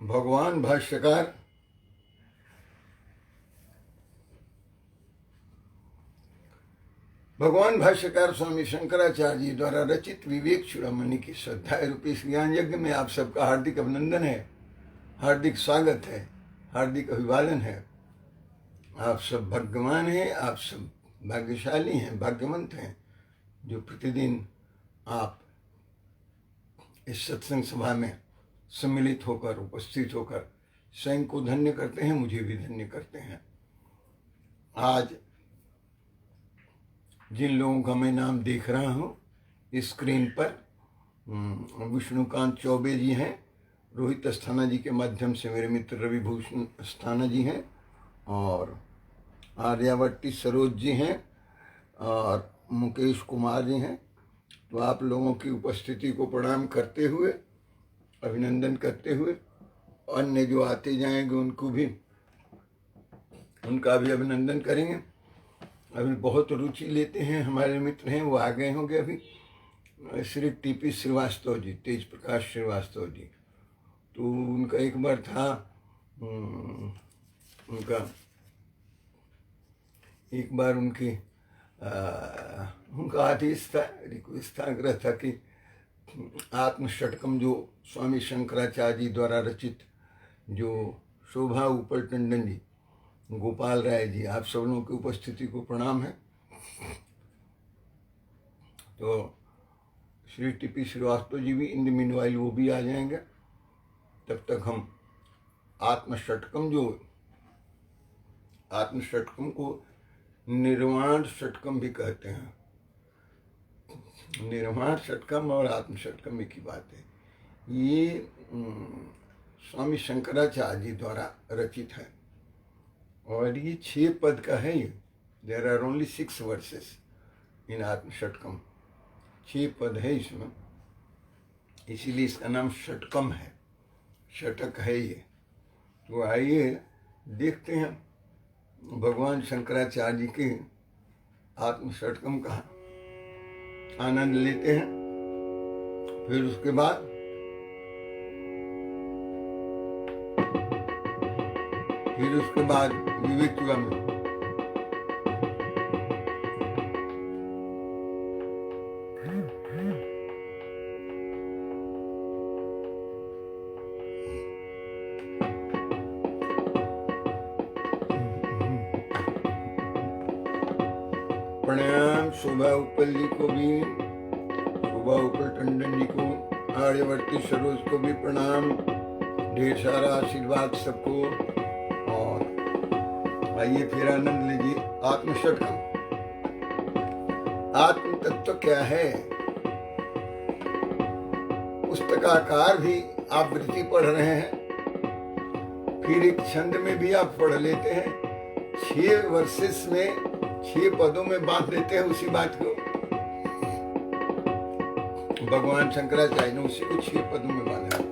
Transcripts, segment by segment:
भगवान भाष्यकार भगवान भाष्यकार स्वामी शंकराचार्य जी द्वारा रचित विवेक चूड़ामणि की श्रद्धा रूपी इस ज्ञान यज्ञ में आप सबका हार्दिक अभिनंदन है, हार्दिक स्वागत है, हार्दिक अभिवादन है। आप सब भाग्यवान हैं, आप सब भाग्यशाली हैं, भाग्यवंत हैं जो प्रतिदिन आप इस सत्संग सभा में सम्मिलित होकर उपस्थित होकर स्वयं को धन्य करते हैं, मुझे भी धन्य करते हैं। आज जिन लोगों का मैं नाम देख रहा हूँ स्क्रीन पर, विष्णुकांत चौबे जी हैं, रोहित अस्थाना जी के माध्यम से मेरे मित्र रवि भूषण अस्थाना जी हैं, और आर्यावर्ती सरोज जी हैं, और मुकेश कुमार जी हैं। तो आप लोगों की उपस्थिति को प्रणाम करते हुए, अभिनंदन करते हुए, अन्य जो आते जाएंगे उनका भी अभिनंदन करेंगे। अभी बहुत रुचि लेते हैं हमारे मित्र हैं, वो आ गए होंगे अभी, श्री टीपी श्रीवास्तव जी, तेज प्रकाश श्रीवास्तव जी। तो उनका एक बार था, उनका आदेश था, रिक्वेस्ट था, आग्रह था कि आत्मषटकम जो स्वामी शंकराचार्य जी द्वारा रचित, जो शोभा उपल टंडन जी, गोपाल राय जी, आप सब लोगों की उपस्थिति को प्रणाम है। तो श्री टीपी श्रीवास्तव जी भी इन द मीनवाइल वो भी आ जाएंगे। तब तक हम आत्मषटकम को निर्वाण षटकम भी कहते हैं। निर्वाण षटकम और आत्मषटकम एक ही बात है। ये स्वामी शंकराचार्य जी द्वारा रचित है, और ये 6 पद का है। ये देयर आर ओनली 6 वर्सेस इन आत्मषटकम, 6 पद है इसमें, इसीलिए इसका नाम षटकम है, षटक है ये। तो आइए देखते हैं भगवान शंकराचार्य जी के आत्मषटकम का आनंद लेते हैं। फिर उसके बाद विवेक चूड़ामणि। प्रणाम शोभा उपल जी को भी, शोभा उपल टंडन जी को, आर्यवर्ती सरोज को भी प्रणाम, ढेर सारा आशीर्वाद सबको। और आइए फिर आनंद लीजिए आत्मषटकम। आत्म तत्व क्या है? पुस्तकाकार भी आप वृत्ति पढ़ रहे हैं, फिर एक छंद में भी आप पढ़ लेते हैं, 6 वर्सेस में 6 पदों में बांध देते हैं उसी बात को। भगवान शंकराचार्य ने उसी को 6 पदों में बांधा।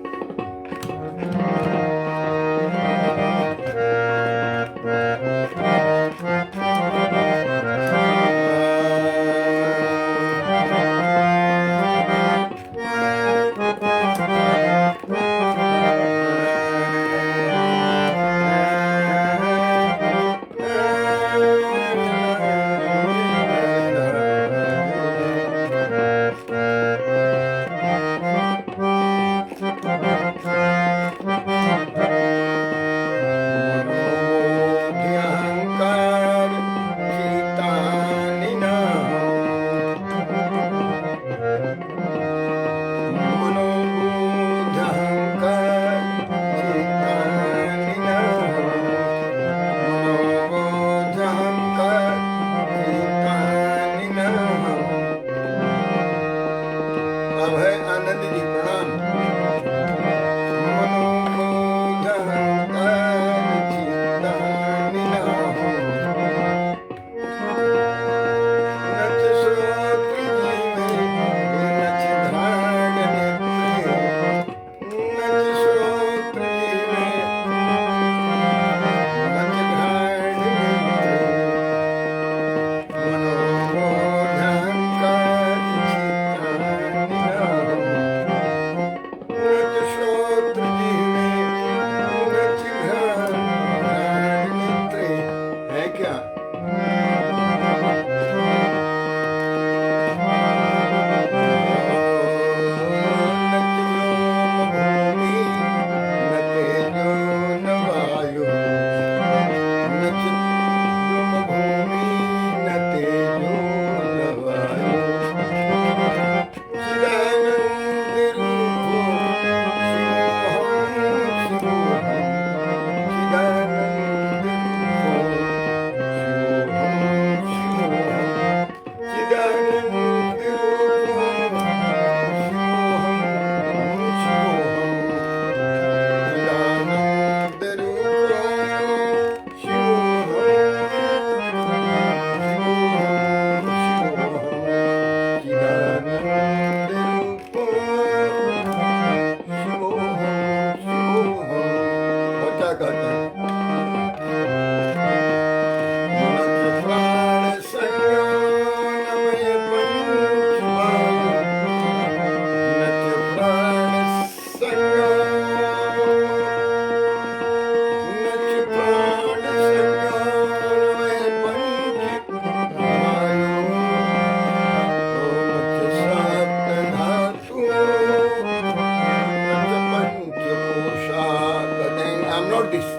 दिस।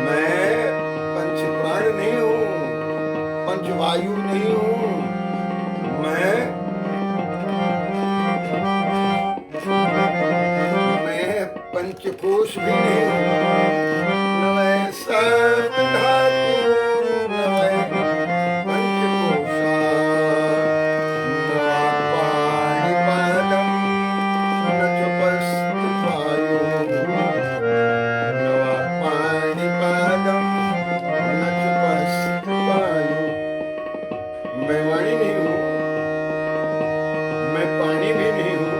मैं पंच प्राण नहीं हूँ, पंच वायु नहीं हूँ, मैं पंचकोश भी नहीं हूँ। न मैं सप्त धातु, न मैं पंचकोशा, न पाणिपादम, न चोपस्थ वायु, न पाणिपादम, न चोपस्थ वायु। मैं वाणी नहीं हूँ, मैं पानी भी नहीं हूँ,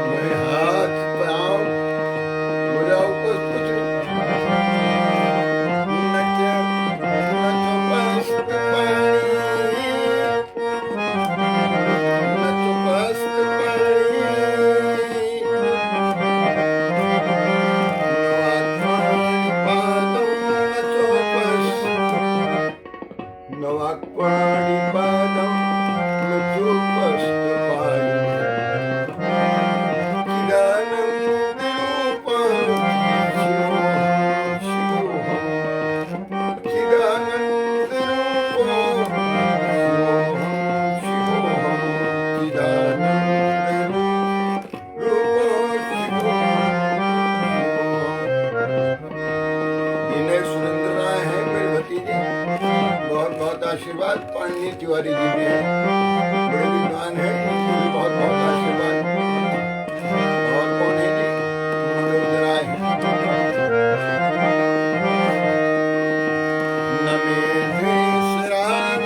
मैं हाथ पाँव मुझे ऊपर कुछ न चोपस्थ पानी, न चोपस्थ पानी, नवाक्वाणिपादम, न चोपस्थ पायु। आशीर्वाद पाणिनी तिवारी जी ने बड़े विद्वान है, उनको भी बहुत बहुत आशीर्वाद। और कौन है जी? मनोज राय। न मेरे सिराग,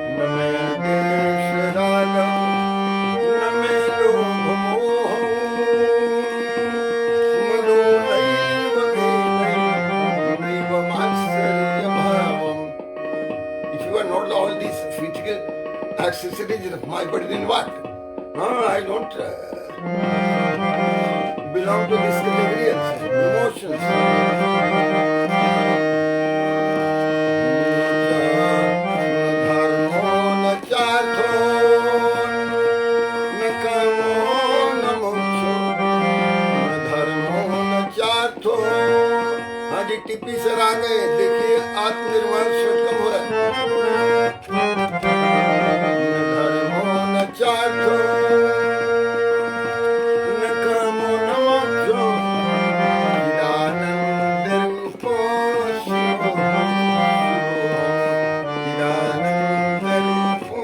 न मैं देश राग, न मैं लोभ मोह, मनो नैव नैव मात्सर्य भावम। If you are not all these physical accessories of my body, then what? I don't belong to this category of emotions. धर्मो न चार्थो, न कामो न मोक्षो, न धर्मो न चार्थो। हाँ जी, टिप्पी सर आ गए, देखिए आत्मनिर्वाण शोधकम हो रहा है। न धर्मो न चार्थो, न कामो न मोक्षो, चिदानंद रूपो शिवोऽहम्, चिदानंद रूपो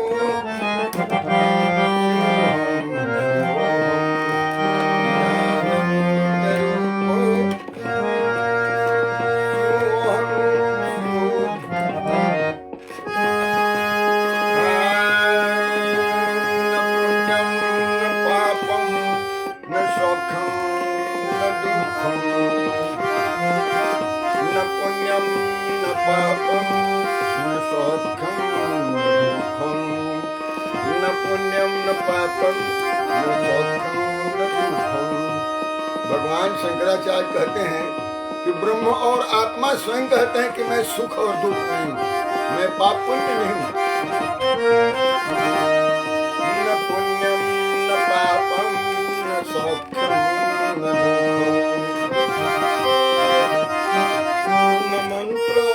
पापम न सौख्यम न दुःखम, न पुण्यम न पापम न सौख्यम न दुःखम। भगवान शंकराचार्य कहते हैं कि ब्रह्म और आत्मा स्वयं कहते हैं कि मैं सुख और दुख नहीं हूँ, मैं पाप पुण्य नहीं हूँ। न पुण्यम न पापम न सौख्यम न दुःखम, न मंत्रो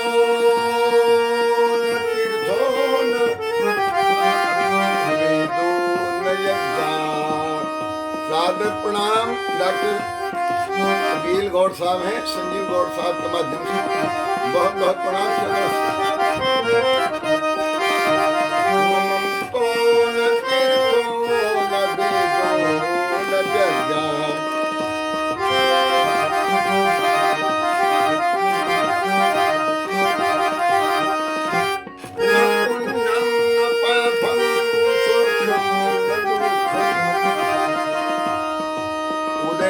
न तीर्थो न वेदो न यज्ञ। सादर प्रणाम डॉक्टर अकील गौड़ साहब हैं, संजीव गौड़ साहब के माध्यम से बहुत बहुत प्रणाम। नमो न तीर्थो न वेदो न यज्ञ,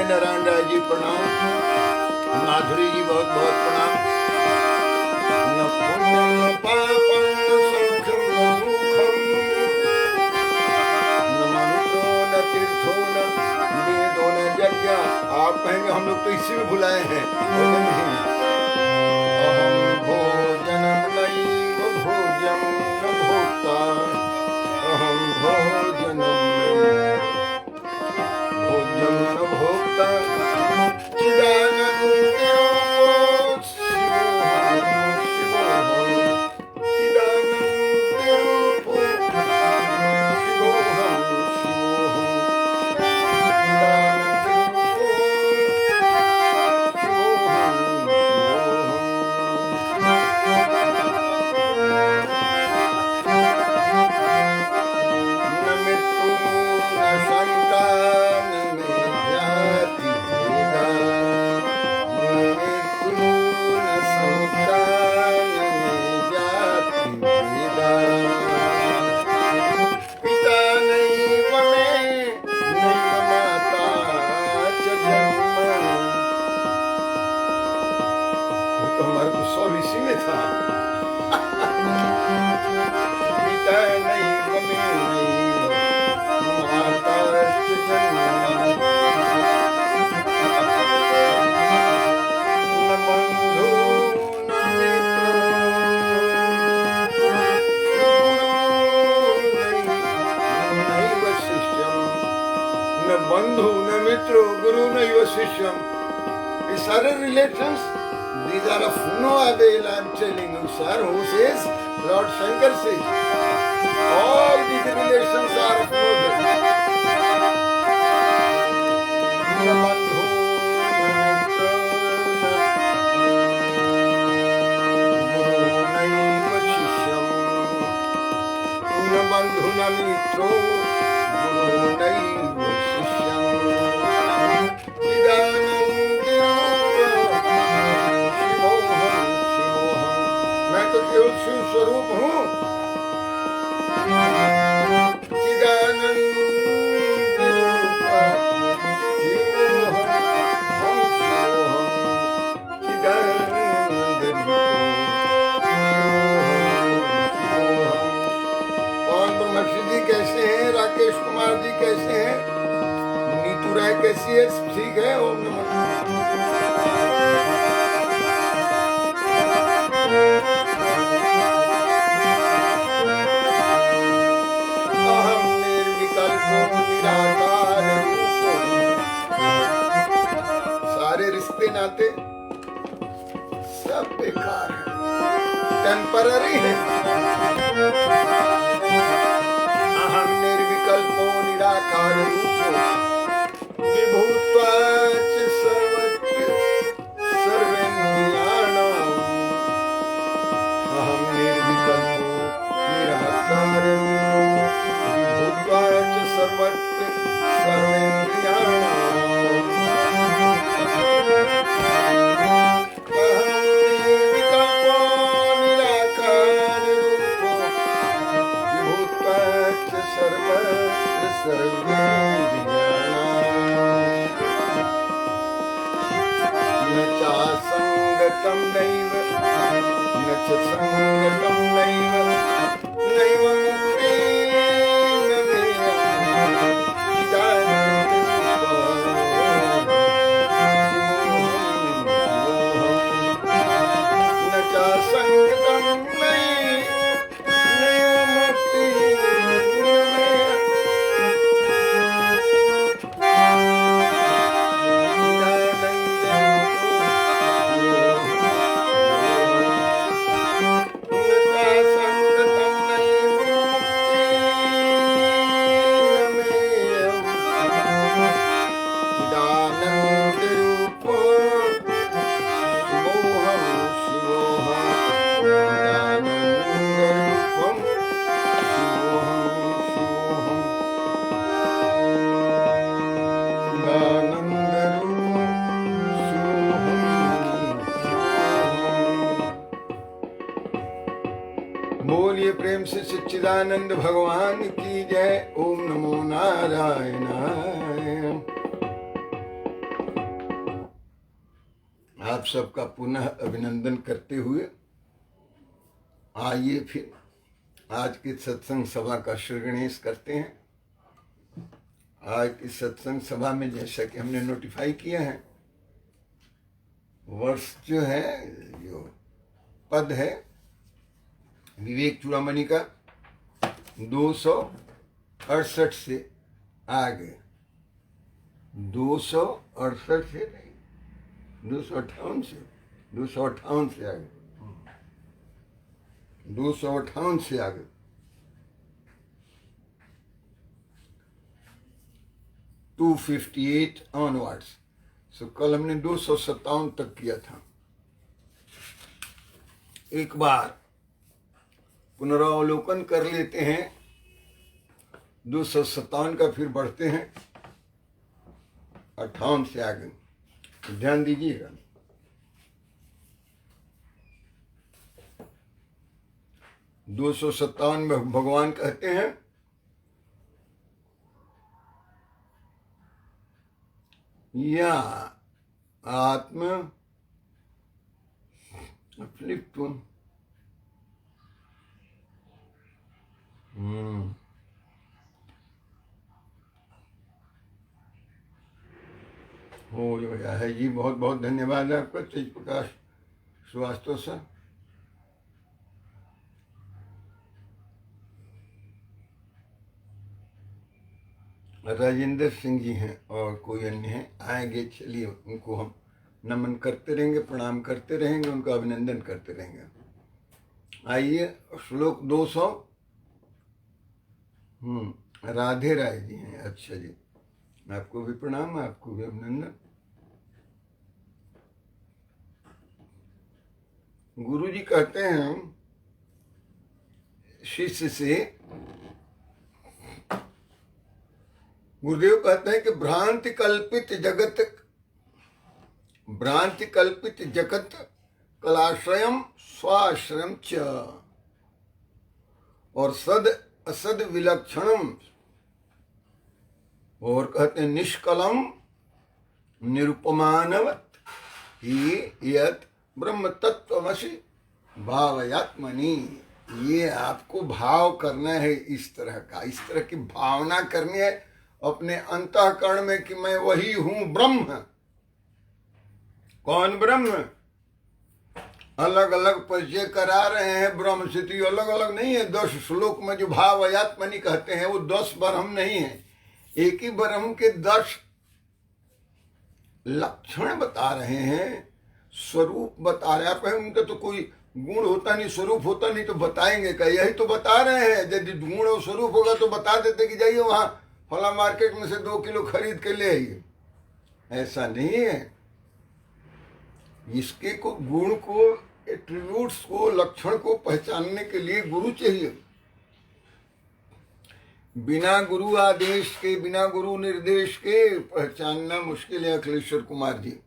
नारायण राय जी प्रणाम, माधुरी जी बहुत बहुत प्रणाम। न पुण्यम न पापम न सौख्यम न दुःखम, न मंत्रो न तीर्थो न वेदो न यज्ञ। आप कहेंगे हम लोग तो इसी में भुलाए हैं, नहीं। अहम भोजनम नैव भोज्यम न Vasishyam. These are relations. These are of no avail, I am telling you, sir. Who says? Lord Shankar says. All these relations are of no avail. Bandhuna mitro, guru naiva sishyam, chidananda शिवोहम शिवोहम, मैं तो केवल शिव स्वरूप हूँ। चिदानंद रूप शिवोहम हम शिवोहम, चिदानंद रूप पवन ब्रह्मर्षि जी कैसे हैं? राकेश कुमार जी कैसे हैं? नीतू राय कैसी है? ठीक है। ओम नमः अहम निर्विकल्पो निराकार रूप। सारे रिश्ते नाते सब बेकार है, टेम्पररी है। अहम निर्विकल्पो निराकार रूपो विभूत्वाच सर्वत्र सर्वेन्द्रियाणाम्। अहम निर्विकल्पो निराकार रूपो विभूत्वाच सर्वत्र सर्वेन्द्रियाणाम्। अहम निर्विकल्पो निराकार रूपो विभूत्वाच सर्वत्र सर्वेन्द्रियाणाम्। न चासंगतं नैव न च संगतं नैव नैव मुक्तेन मेयं चिदानन्दरूपं न चासंगतं नैव मुक्तेन मेयं बोलिए प्रेम से सच्चिदानंद भगवान की जय। ओम नमो नारायणाय। आप सबका पुनः अभिनंदन करते हुए आइए फिर आज की सत्संग सभा का श्री गणेश करते हैं। आज की सत्संग सभा में जैसा कि हमने नोटिफाई किया है, वर्ष जो है, जो पद है विवेक चूड़ामणि का 268 से आगे, 268 से नहीं, 258 से, 258 से आगे, 258 से आगे। To 258 onwards. सो कल हमने 257 तक किया था। एक बार पुनरावलोकन कर लेते हैं 257 का, फिर बढ़ते हैं 58 से आगे। ध्यान दीजिएगा। 257 में भगवान कहते हैं, या आत्म अफ्लिप्टुम हो गया है जी। बहुत बहुत धन्यवाद आपका तेज प्रकाश श्रीवास्तव सर। राजेंद्र सिंह जी हैं और कोई अन्य हैं, आएंगे। चलिए उनको हम नमन करते रहेंगे, प्रणाम करते रहेंगे, उनका अभिनंदन करते रहेंगे। आइए श्लोक 200। राधे राय जी हैं। अच्छा जी, आपको भी प्रणाम, आपको भी अभिनंदन। गुरु जी कहते हैं शिष्य से, गुरुदेव कहते हैं कि भ्रांति कल्पित जगत कलाश्रयम स्वाश्रयम च, और सद असद विलक्षणम, और कहते हैं निष्कलम निरुपमानवत ही यत ब्रह्म तत्वमसि भावयात्मनि। ये आपको भाव करना है, इस तरह की भावना करनी है अपने अंतःकरण में कि मैं वही हूं ब्रह्म। कौन ब्रह्म? अलग अलग परिचय करा रहे हैं, ब्रह्म स्थिति अलग अलग नहीं है। 10 श्लोक में जो भावयात्मनि कहते हैं वो 10 ब्रह्म नहीं है, एक ही ब्रह्म के 10 लक्षण बता रहे हैं, स्वरूप बता रहे हैं। उनका तो कोई गुण होता नहीं, स्वरूप होता नहीं तो बताएंगे क्या? यही तो बता रहे हैं। यदि गुण और स्वरूप होगा तो बता देते कि जाइए वहां फला मार्केट में से 2 किलो खरीद के ले आइए। ऐसा नहीं है। इसके को गुण को, एट्रीब्यूट्स को, लक्षण को पहचानने के लिए गुरु चाहिए। बिना गुरु आदेश के, बिना गुरु निर्देश के पहचानना मुश्किल है। अखिलेश्वर कुमार जी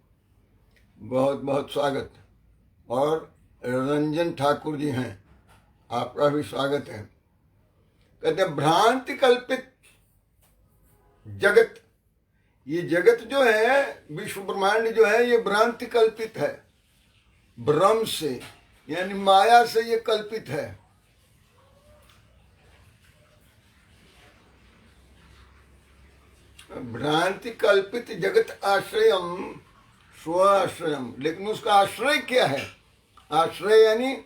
बहुत बहुत स्वागत। और रंजन ठाकुर जी हैं, आपका भी स्वागत है। कहते हैं भ्रांति कल्पित जगत, ये जगत जो है, विश्व ब्रह्मांड जो है, ये भ्रांति कल्पित है। भ्रम से यानी माया से ये कल्पित है। भ्रांति कल्पित जगत आश्रयम स्व आश्रयम, लेकिन उसका आश्रय क्या है? आश्रय यानी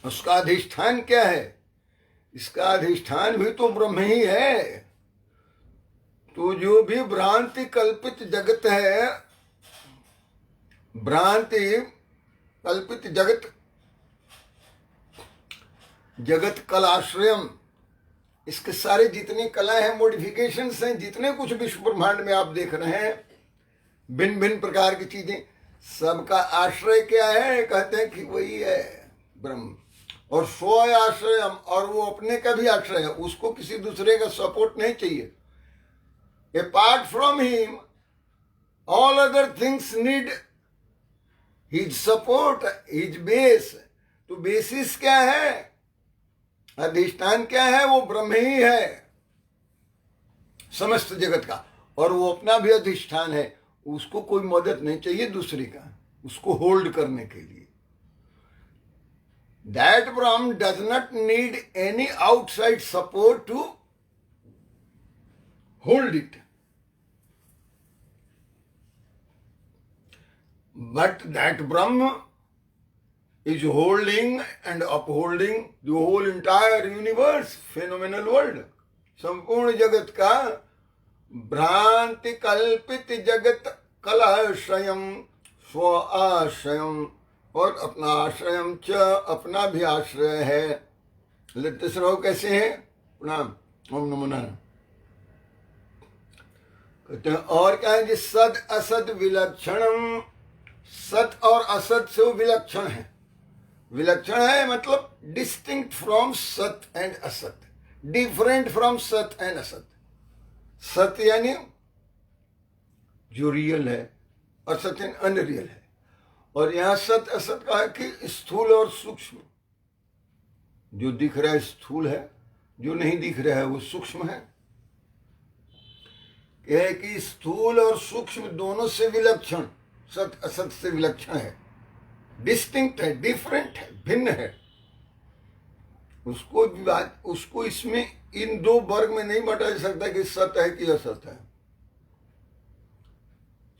उसका अधिष्ठान क्या है? इसका अधिष्ठान भी तो ब्रह्म ही है। तो जो भी भ्रांति कल्पित जगत है, भ्रांति कल्पित जगत कलाश्रयम, इसके सारे जितनी कला है, मॉडिफिकेशंस हैं, जितने कुछ विश्व ब्रह्मांड में आप देख रहे हैं, भिन्न भिन्न प्रकार की चीजें, सबका आश्रय क्या है? कहते हैं कि वही है ब्रह्म। और स्व आश्रयम, और वो अपने का भी आश्रय है, उसको किसी दूसरे का सपोर्ट नहीं चाहिए। Apart from him all other things need his support, his base. तो बेसिस क्या है? अधिष्ठान क्या है? वो ब्रह्म ही है समस्त जगत का, और वो अपना भी अधिष्ठान है। उसको कोई मदद नहीं चाहिए दूसरे का, उसको होल्ड करने के लिए। That Brahman does not need any outside support to hold it, but that Brahman is holding and upholding the whole entire universe, phenomenal world, संपूर्ण जगत का। भ्रांति कल्पित जगत कलाश्रयम स्व आश्रयम, और अपना आश्रयम च, अपना भी आश्रय है। लेते श्रोव कैसे है? प्रणाम, ओम नमो नारायण। कहते हैं और क्या है? जिस सद असद विलक्षणम, सत और असत से वो विलक्षण है। विलक्षण है मतलब डिस्टिंक्ट फ्रॉम सत एंड असत, डिफरेंट फ्रॉम सत एंड असत। सत यानी जो रियल है, असत यानी अनरियल है। और यहां सत असत का है कि स्थूल और सूक्ष्म। जो दिख रहा है स्थूल है, जो नहीं दिख रहा है वो सूक्ष्म है। यह है कि स्थूल और सूक्ष्म दोनों से विलक्षण, सत असत से विलक्षण है, डिस्टिंक्ट है, डिफरेंट है, भिन्न है। उसको इसमें इन 2 वर्ग में नहीं बांटा जा सकता कि सत है कि असत है,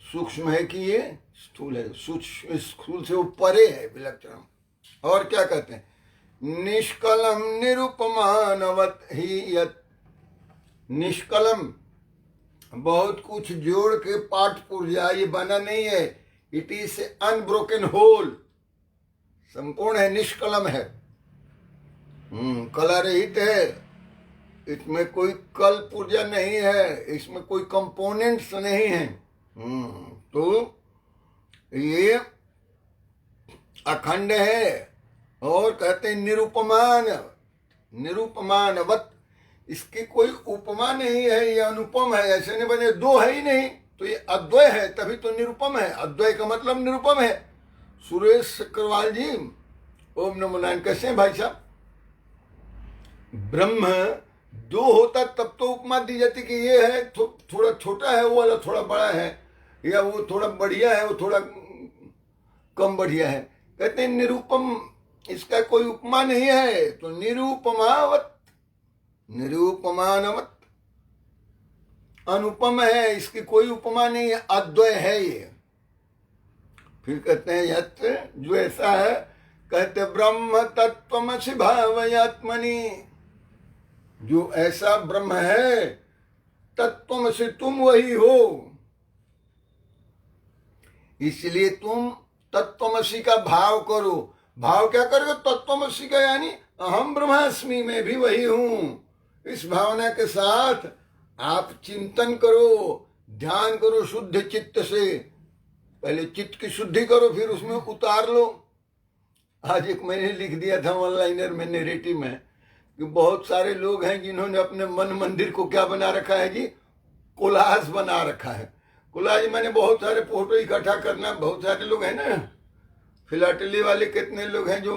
सूक्ष्म है कि ये स्थूल है। सूक्ष्म स्थूल से वो परे है, विलक्षण। और क्या कहते हैं? निष्कलम निरुपमानवत ही यत निष्कलम, बहुत कुछ जोड़ के पाठ पुर्जा, ये बना नहीं है। इट इज अनब्रोकन होल, संपूर्ण है, निष्कलम है, कला रहित है, इसमें कोई कल पुर्जा नहीं है, इसमें कोई कंपोनेंट्स नहीं है। तो ये अखंड है, और कहते हैं निरुपमान, निरुपमानवत, इसकी कोई उपमा नहीं है, ये अनुपम है, ऐसे नहीं बने, दो है ही नहीं, तो ये अद्वय है, तभी तो निरुपम है। अद्वय का मतलब निरुपम है। सुरेश चक्रवाल जी, ओम नमो नारायण, कैसे हैं भाई साहब? ब्रह्म दो होता तब तो उपमा दी जाती कि ये है थोड़ा छोटा है, वो वाला थोड़ा बड़ा है, या वो थोड़ा बढ़िया है, वो थोड़ा कम बढ़िया है। कहते हैं निरूपम, इसका कोई उपमा नहीं है, तो निरूपमावत, निरूपमानवत, अनुपम है, इसकी कोई उपमा नहीं है, अद्वय है ये। फिर कहते हैं यत्, जो ऐसा है, कहते ब्रह्म तत्त्वमसि भावयात्मनि, जो ऐसा ब्रह्म है, तत्त्वमसि, तुम वही हो, इसलिए तुम तत्त्वमसि का भाव करो। भाव क्या करोगे? तत्त्वमसि का, यानी अहम ब्रह्मास्मि, मैं भी वही हूं। इस भावना के साथ आप चिंतन करो, ध्यान करो शुद्ध चित्त से। पहले चित्त की शुद्धि करो, फिर उसमें उतार लो। आज एक मैंने लिख दिया था ऑनलाइनर में, नैरेटिव में, कि बहुत सारे लोग हैं जिन्होंने अपने मन मंदिर को क्या बना रखा है जी? कोलाज बना रखा है। कोलाज मैंने बहुत सारे फोटो इकट्ठा करना। बहुत सारे लोग हैं ना, फिलाटली वाले कितने लोग हैं जो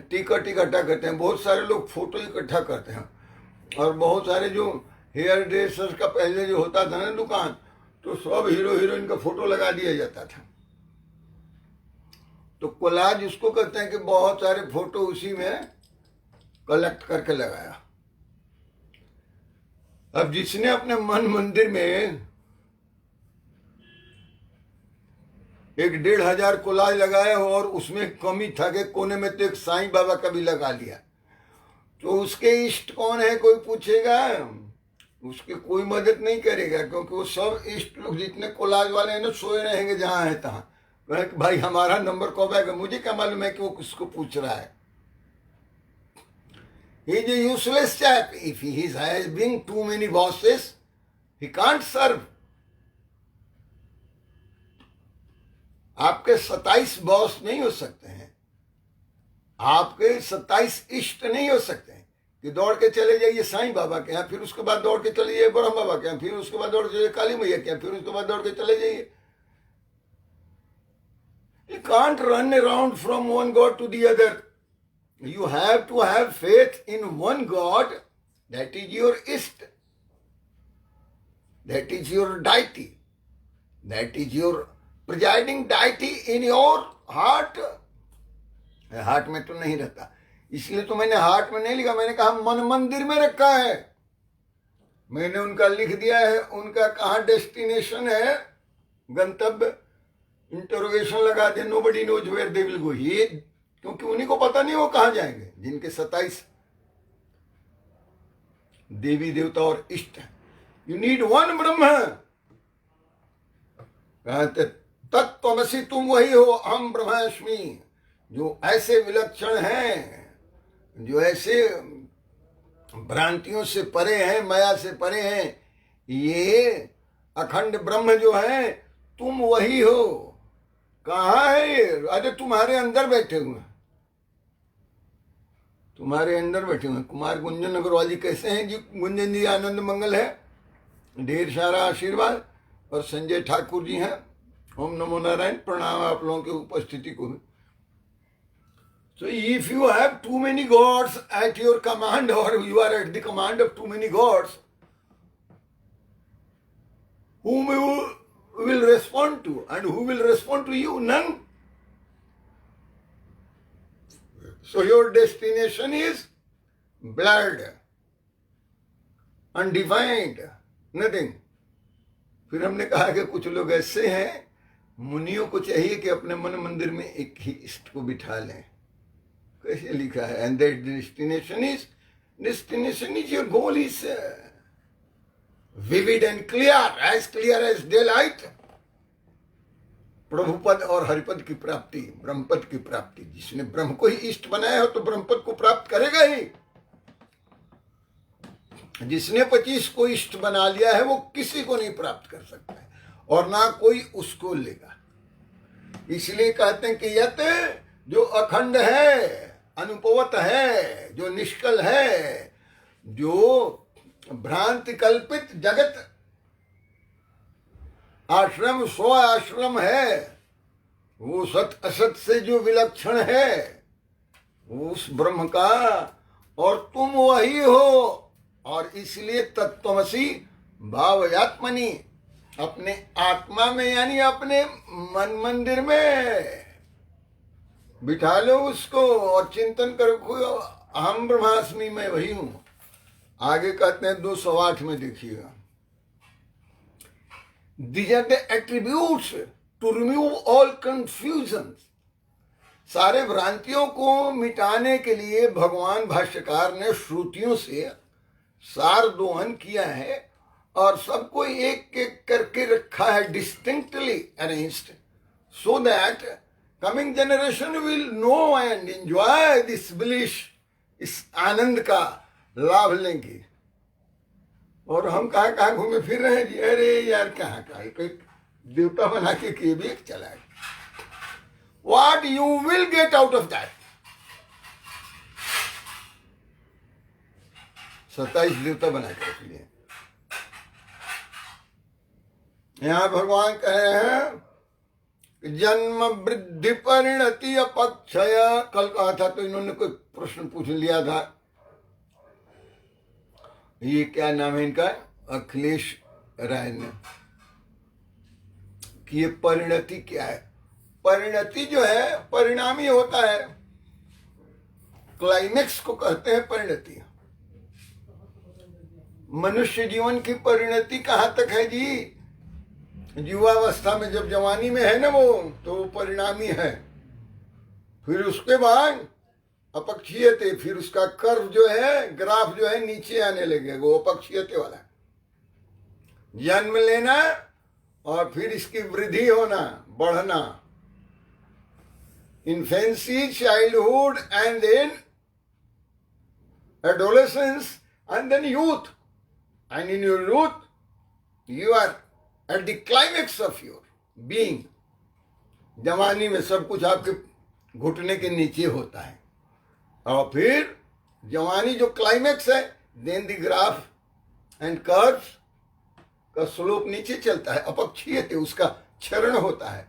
टिकट इकट्ठा करते हैं, बहुत सारे लोग फोटो इकट्ठा करते हैं। और बहुत सारे जो हेयर ड्रेसर्स का पहले जो होता था ना दुकान, तो सब हीरो हीरोइन का फोटो लगा दिया जाता था। तो कोलाज उसको कहते हैं कि बहुत सारे फोटो उसी में कलेक्ट करके लगाया। अब जिसने अपने मन मंदिर में 1,500 कोलाज लगाए हो, और उसमें कमी था कि कोने में तो एक साईं बाबा का भी लगा लिया, तो उसके इष्ट कौन है? कोई पूछेगा? उसकी कोई मदद नहीं करेगा, क्योंकि वो सब इष्ट लोग जितने कोलाज वाले हैं ना, सोए रहेंगे जहां है तहां। भाई हमारा नंबर कब आएगा? मुझे क्या मालूम है कि वो किसको पूछ रहा है? He is a useless chap. If he is having too many bosses, he can't serve. आपके 27 बॉस नहीं हो सकते हैं, आपके 27 इष्ट नहीं हो सकते हैं कि दौड़ के चले जाइए साईं बाबा के यहाँ, फिर उसके बाद दौड़ के चले जाइए ब्रह्म बाबा के यहाँ, फिर उसके बाद दौड़ के जाइए काली मैया के यहाँ, फिर उसके बाद दौड़ के चले जाइए। You can't run around from one God to the other. You have to have faith in one God, that is your Ist, that is your deity, that is your presiding deity in your heart. Heart में तो नहीं रहता, इसलिए तो मैंने heart में नहीं लिखा, मैंने कहा मन मंदिर में रखा है। मैंने उनका लिख दिया है, उनका कहाँ डेस्टिनेशन है, गंतव्य, इंटरोगेशन लगा दे, nobody knows where they will go. ये क्योंकि उन्हीं को पता नहीं वो कहां जाएंगे, जिनके 27 देवी देवता और इष्ट है। यू नीड वन ब्रह्म, कहते तत्त्वमसि, तुम वही हो, अहम ब्रह्मास्मि। जो ऐसे विलक्षण हैं, जो ऐसे भ्रांतियों से परे हैं, माया से परे हैं, ये अखंड ब्रह्म जो है, तुम वही हो। कहाँ है ये? अरे तुम्हारे अंदर बैठे हुए, तुम्हारे अंदर बैठे हुए। कुमार गुंजन अग्रवाल जी कैसे हैं जी? गुंजन जी आनंद मंगल है, ढेर सारा आशीर्वाद। और संजय ठाकुर जी हैं, ओम नमो नारायण, प्रणाम आप लोगों की उपस्थिति को। So if you have too many gods at your command, or you are at the command of too many gods, whom you will respond to, and who will respond to you? None. So your destination is blurred, undefined, nothing. फिर हमने कहा कि कुछ लोग ऐसे हैं, मुनियों को चाहिए कि अपने मन मंदिर में एक ही इष्ट को बिठा लें। कैसे लिखा है? And that destination is your goal is vivid and clear as daylight, Prabhupad और हरिपद की प्राप्ति, ब्रह्मपद की प्राप्ति। जिसने ब्रह्म को ही इष्ट बनाया हो तो ब्रह्मपद को प्राप्त करेगा ही। जिसने 25 को इष्ट बना लिया है वो किसी को नहीं प्राप्त कर सकता है और ना कोई उसको लेगा। इसलिए कहते हैं कि यत जो अखंड है, अनुपवत है, जो निष्कल है, जो भ्रांति कल्पित जगत आश्रम स्व आश्रम है, वो सत असत से जो विलक्षण है, उस ब्रह्म का और तुम वही हो। और इसलिए तत्त्वमसि भावयात्मनि, अपने आत्मा में यानी अपने मन मंदिर में बिठा लो उसको और चिंतन करो, अहम ब्रह्मास्मि, मैं वही हूं। आगे कहते हैं 208 में देखिएगा, These are the attributes to remove all confusions। सारे भ्रांतियों को मिटाने के लिए भगवान भाष्यकार ने श्रुतियों से सार दोहन किया है और सबको एक एक करके रखा है, distinctly arranged, so that coming generation will know and enjoy this bliss, इस आनंद का लाभ लेंगे। और हम कहाँ कहाँ घूमे फिर रहे हैं जी, अरे यार कहाँ कहाँ कोई देवता बना के भी चला है। What you will get out of that? 27 देवता बना के रख लिए। यहाँ भगवान कहे हैं जन्म वृद्धि परिणति अपक्षय। कल कहा था तो इन्होंने कोई प्रश्न पूछ लिया था, ये क्या नाम है इनका, अखिलेश राय ने, कि ये परिणति क्या है। परिणति जो है परिणाम ही होता है, क्लाइमेक्स को कहते हैं परिणति। मनुष्य जीवन की परिणति कहाँ तक है जी, युवावस्था में जब जवानी में है ना वो, तो परिणामी है। फिर उसके बाद अपक्षीयते, फिर उसका कर्व जो है, ग्राफ जो है नीचे आने लगेगा, वो अपक्षीयते वाला। जन्म लेना और फिर इसकी वृद्धि होना, बढ़ना, infancy, childhood and then adolescence and then youth, and in your youth you are at the climax of your being. जवानी में सब कुछ आपके घुटने के नीचे होता है और फिर जवानी जो क्लाइमेक्स है, then the graph and curve का स्लोप नीचे चलता है, अपक्षीयते, उसका क्षरण होता है,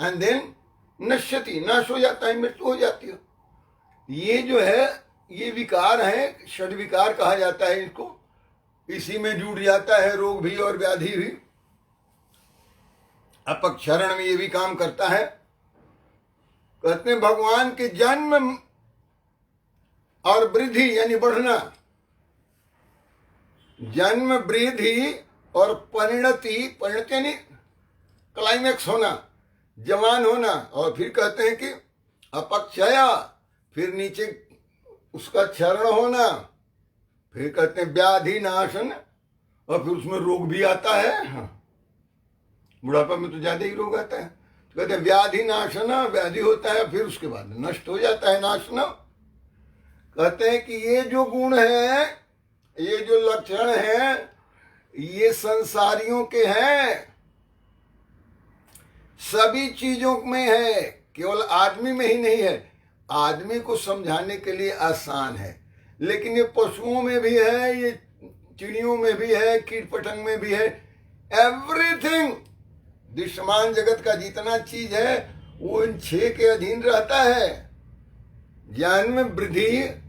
एंड देन नश्यति, नाश हो जाता है, मृत्यु हो जाती है। ये जो है ये विकार है, षड विकार कहा जाता है इनको। इसी में जुड़ जाता है रोग भी और व्याधि भी। अपक्षरण में ये भी काम करता है। कहते हैं भगवान के जन्म और वृद्धि यानी बढ़ना, जन्म वृद्धि और परिणति, परिणति यानी क्लाइमेक्स होना, जवान होना, और फिर कहते हैं कि अपक्षया, फिर नीचे उसका क्षरण होना, फिर कहते हैं व्याधि नाशन, और फिर उसमें रोग भी आता है। हाँ, बुढ़ापा में तो ज्यादा ही रोग आता है। तो कहते हैं व्याधि नाशन, व्याधि होता है, फिर उसके बाद नष्ट हो जाता है, नाशन। कहते हैं कि ये जो गुण है, ये जो लक्षण है, ये संसारियों के हैं, सभी चीजों में है, केवल आदमी में ही नहीं है। आदमी को समझाने के लिए आसान है, लेकिन ये पशुओं में भी है, ये चिड़ियों में भी है, कीट पतंग में भी है। एवरीथिंग, दृश्यमान जगत का जितना चीज है वो इन 6 के अधीन रहता है। जन्म, वृद्धि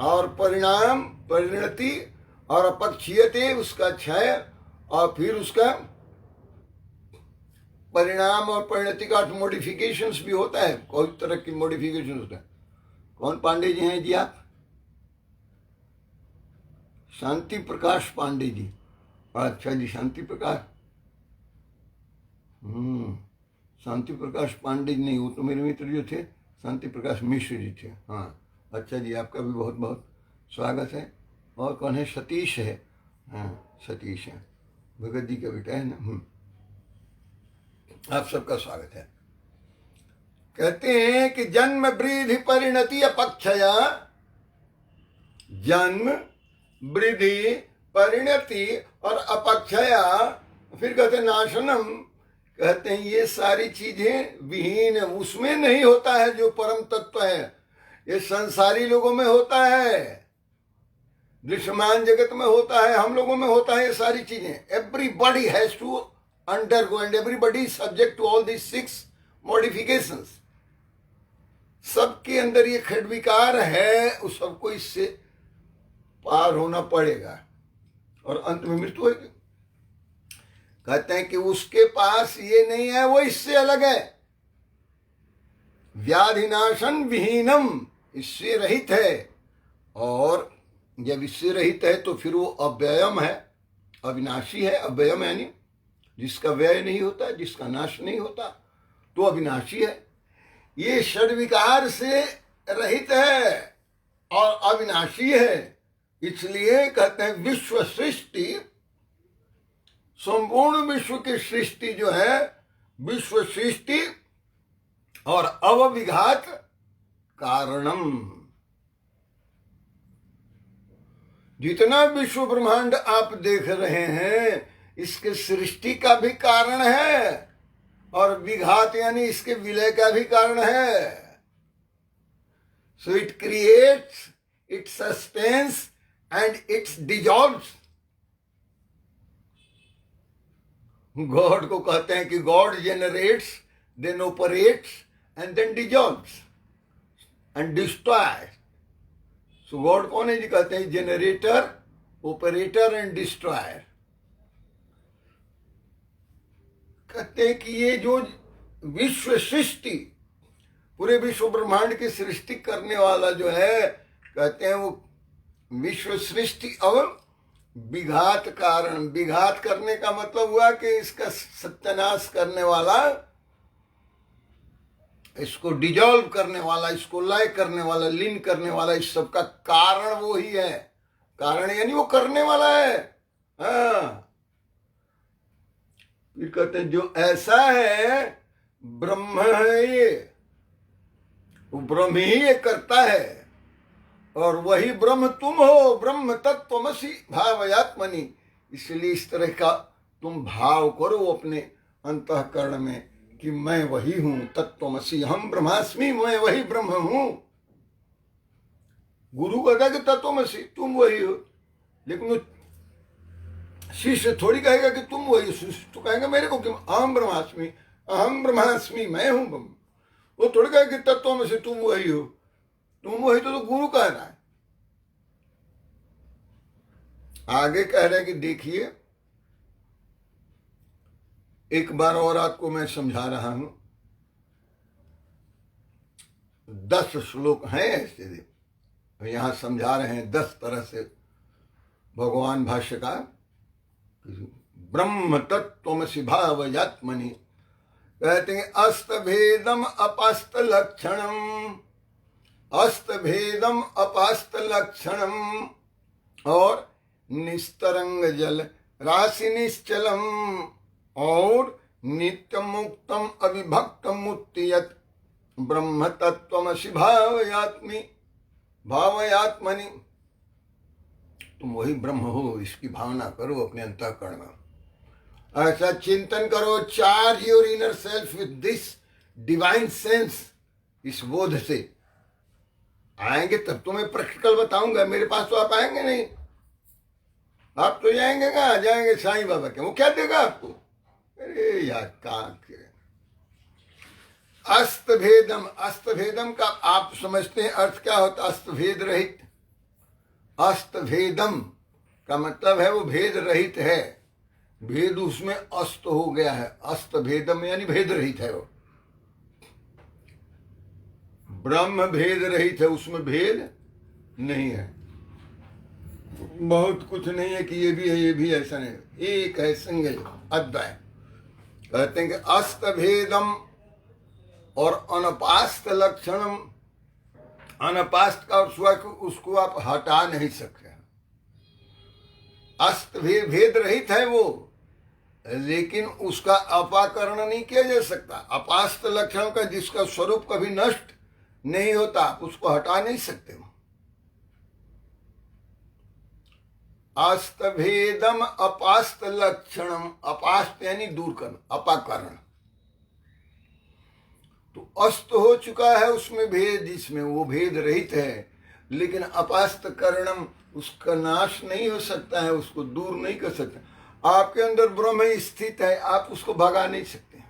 और परिणाम, परिणति और अपक्षीयते, उसका क्षय, और फिर उसका परिणाम और परिणति का मॉडिफिकेशंस भी होता है, कोई तरह की मॉडिफिकेशन होता है। कौन पांडे जी हैं जी आप? शांति प्रकाश पांडे जी। अच्छा जी, शांति प्रकाश, शांति प्रकाश पांडे जी नहीं, वो तो मेरे मित्र जो थे शांति प्रकाश मिश्र जी थे। हाँ, अच्छा जी, आपका भी बहुत बहुत स्वागत है। और कौन है? सतीश है। हाँ, सतीश है। भगत जी का बेटा है ना। आप सबका स्वागत है। कहते हैं कि जन्म वृद्धि परिणति अपक्षया, जन्म वृद्धि परिणति और अपक्षया, फिर कहते नाशनम, कहते हैं ये सारी चीजें विहीन, उसमें नहीं होता है जो परम तत्व है, ये संसारी लोगों में होता है, दृश्यमान जगत में होता है, हम लोगों में होता है ये सारी चीजें। Everybody has to undergo and everybody subject to all this 6 modifications. सबके अंदर ये खड्विकार है, उस सबको इससे पार होना पड़ेगा और अंत में मृत्यु होगी। कहते हैं कि उसके पास ये नहीं है, वो इससे अलग है। व्याधिनाशन विहीनम, इससे रहित है, और जब इससे रहित है तो फिर वो अव्ययम है, अविनाशी है। अव्ययम यानी जिसका व्यय नहीं होता, जिसका नाश नहीं होता, तो अविनाशी है। ये षड्विकार से रहित है और अविनाशी है, इसलिए कहते हैं विश्व सृष्टि, संपूर्ण विश्व की सृष्टि जो है, विश्व सृष्टि और अवविघात कारणम। जितना विश्व ब्रह्मांड आप देख रहे हैं, इसके सृष्टि का भी कारण है और विघात यानी इसके विलय का भी कारण है। So it creates, it sustains and it's dissolves. God को कहते हैं कि god generates, then operates and then dissolves and destroys. So god कौन है जी? कहते हैं जेनरेटर, ऑपरेटर एंड डिस्ट्रॉयर। कहते हैं कि ये जो विश्व सृष्टि, पूरे विश्व ब्रह्मांड की सृष्टि करने वाला जो है, कहते हैं वो विश्व सृष्टि और विघात कारण। विघात करने का मतलब हुआ कि इसका सत्यानाश करने वाला, इसको डिजॉल्व करने वाला, इसको लय करने वाला, लीन करने वाला, इस सब का कारण वो ही है। कारण यानी वो करने वाला है। हाँ, फिर कहते हैं जो ऐसा है ब्रह्म है, ये वो ब्रह्म ही ये करता है, और वही ब्रह्म तुम हो। ब्रह्म तत्त्वमसि भावयात्मनि। इसलिए इस तरह का तुम भाव करो अपने अंतःकरण में कि मैं वही हूं, तत्त्वमसि, हम ब्रह्मास्मि, मैं वही ब्रह्म हूं। गुरु कहता है कि तत्त्वमसि, तुम वही हो, लेकिन शिष्य थोड़ी कहेगा कि तुम वही। शिष्य तो कहेगा मेरे को कि अहम ब्रह्मास्मि, अहम ब्रह्मास्मि, मैं हूं ब्रह्म। वो थोड़ी कहेगा कि तत्त्वमसि, तुम वही हो। तुम वही तो गुरु कह रहा है। आगे कह रहे हैं कि देखिए, एक बार और आपको मैं समझा रहा हूं। 10 श्लोक हैं ऐसे, यहां समझा रहे हैं 10 तरह से भगवान भाष्यकार। ब्रह्म तत्त्वमसि भावयात्मनि, कहते हैं अस्त भेदम अपास्त लक्षणम, अस्त भेदम अपास्त लक्षणम, और निस्तरंग जल राशि निश्चलम, और नित्य मुक्तम अविभक्तम मुक्तियत ब्रह्म तत्त्वमसि भावयात्मि, भावयात्मनि। तुम वही ब्रह्म हो, इसकी भावना करो अपने अंतःकरण में। ऐसा चिंतन करो। Charge your inner self with this divine sense. इस बोध से आएंगे तब तुम्हें प्रैक्टिकल बताऊंगा। मेरे पास तो आप आएंगे नहीं, आप तो जाएंगे कहाँ? जाएंगे साईं बाबा के, वो क्या देगा आपको? अरे यार कहाँ के। अस्त भेदम, अस्त भेदम का आप समझते हैं अर्थ क्या होता? अस्त भेद रहित। अस्त भेदम का मतलब है वो भेद रहित है, भेद उसमें अस्त हो गया है। अस्त भेदम यानी भेद रहित है वो। ब्रह्म भेद रहित है, उसमें भेद नहीं है। बहुत कुछ नहीं है कि ये भी है ये भी, ऐसा नहीं, एक है, सिंगल अद्वय। कहते हैं कि अस्त भेदम और अनपास्त लक्षणम। अनपास्त का उसको आप हटा नहीं सकते। अस्त भेद रहित है वो, लेकिन उसका अपाकरण नहीं किया जा सकता। अपास्त लक्षण का जिसका स्वरूप कभी नष्ट नहीं होता, आप उसको हटा नहीं सकते। अस्तभेदम अपास्त लक्षणम, अपास्त यानी दूर करना, अपाकरण। तो अस्त हो चुका है उसमें भेद, जिसमें वो भेद रहित है, लेकिन अपास्त करणम, उसका नाश नहीं हो सकता है, उसको दूर नहीं कर सकते। आपके अंदर ब्रह्म स्थित है, आप उसको भगा नहीं सकते।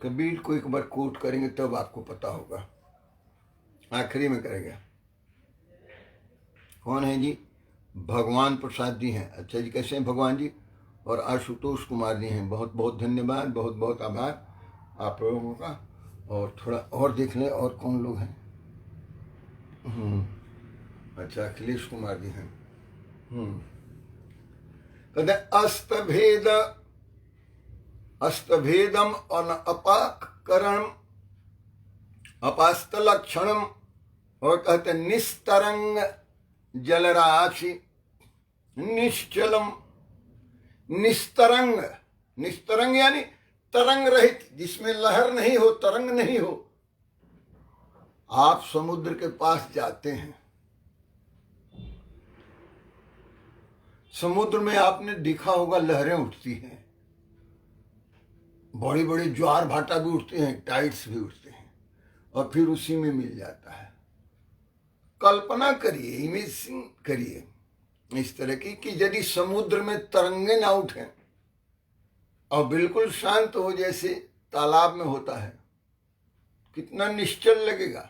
कबीर को एक बार कोट करेंगे तब आपको पता होगा, आखिरी में करेंगे। कौन है जी? भगवान प्रसाद जी हैं। अच्छा जी, कैसे हैं भगवान जी? और आशुतोष कुमार जी हैं। बहुत बहुत धन्यवाद, बहुत बहुत आभार आप लोगों का। और थोड़ा और देख लें और कौन लोग हैं। अच्छा, अखिलेश कुमार जी हैं। कहते अस्तभेद, अस्तभेदम और अपाकरण, अपास्त लक्षणम, और कहते निस्तरंग जलराशि, निश्चलम। निस्तरंग, निस्तरंग यानी तरंग रहित, जिसमें लहर नहीं हो, तरंग नहीं हो। आप समुद्र के पास जाते हैं, समुद्र में आपने देखा होगा लहरें उठती हैं, बड़ी बड़ी ज्वार भाटा भी उठते हैं, टाइड्स भी उठते हैं, और फिर उसी में मिल जाता है। कल्पना करिए, इमेजिन करिए इस तरह की कि यदि समुद्र में तरंगे ना उठें और बिल्कुल शांत हो, जैसे तालाब में होता है, कितना निश्चल लगेगा।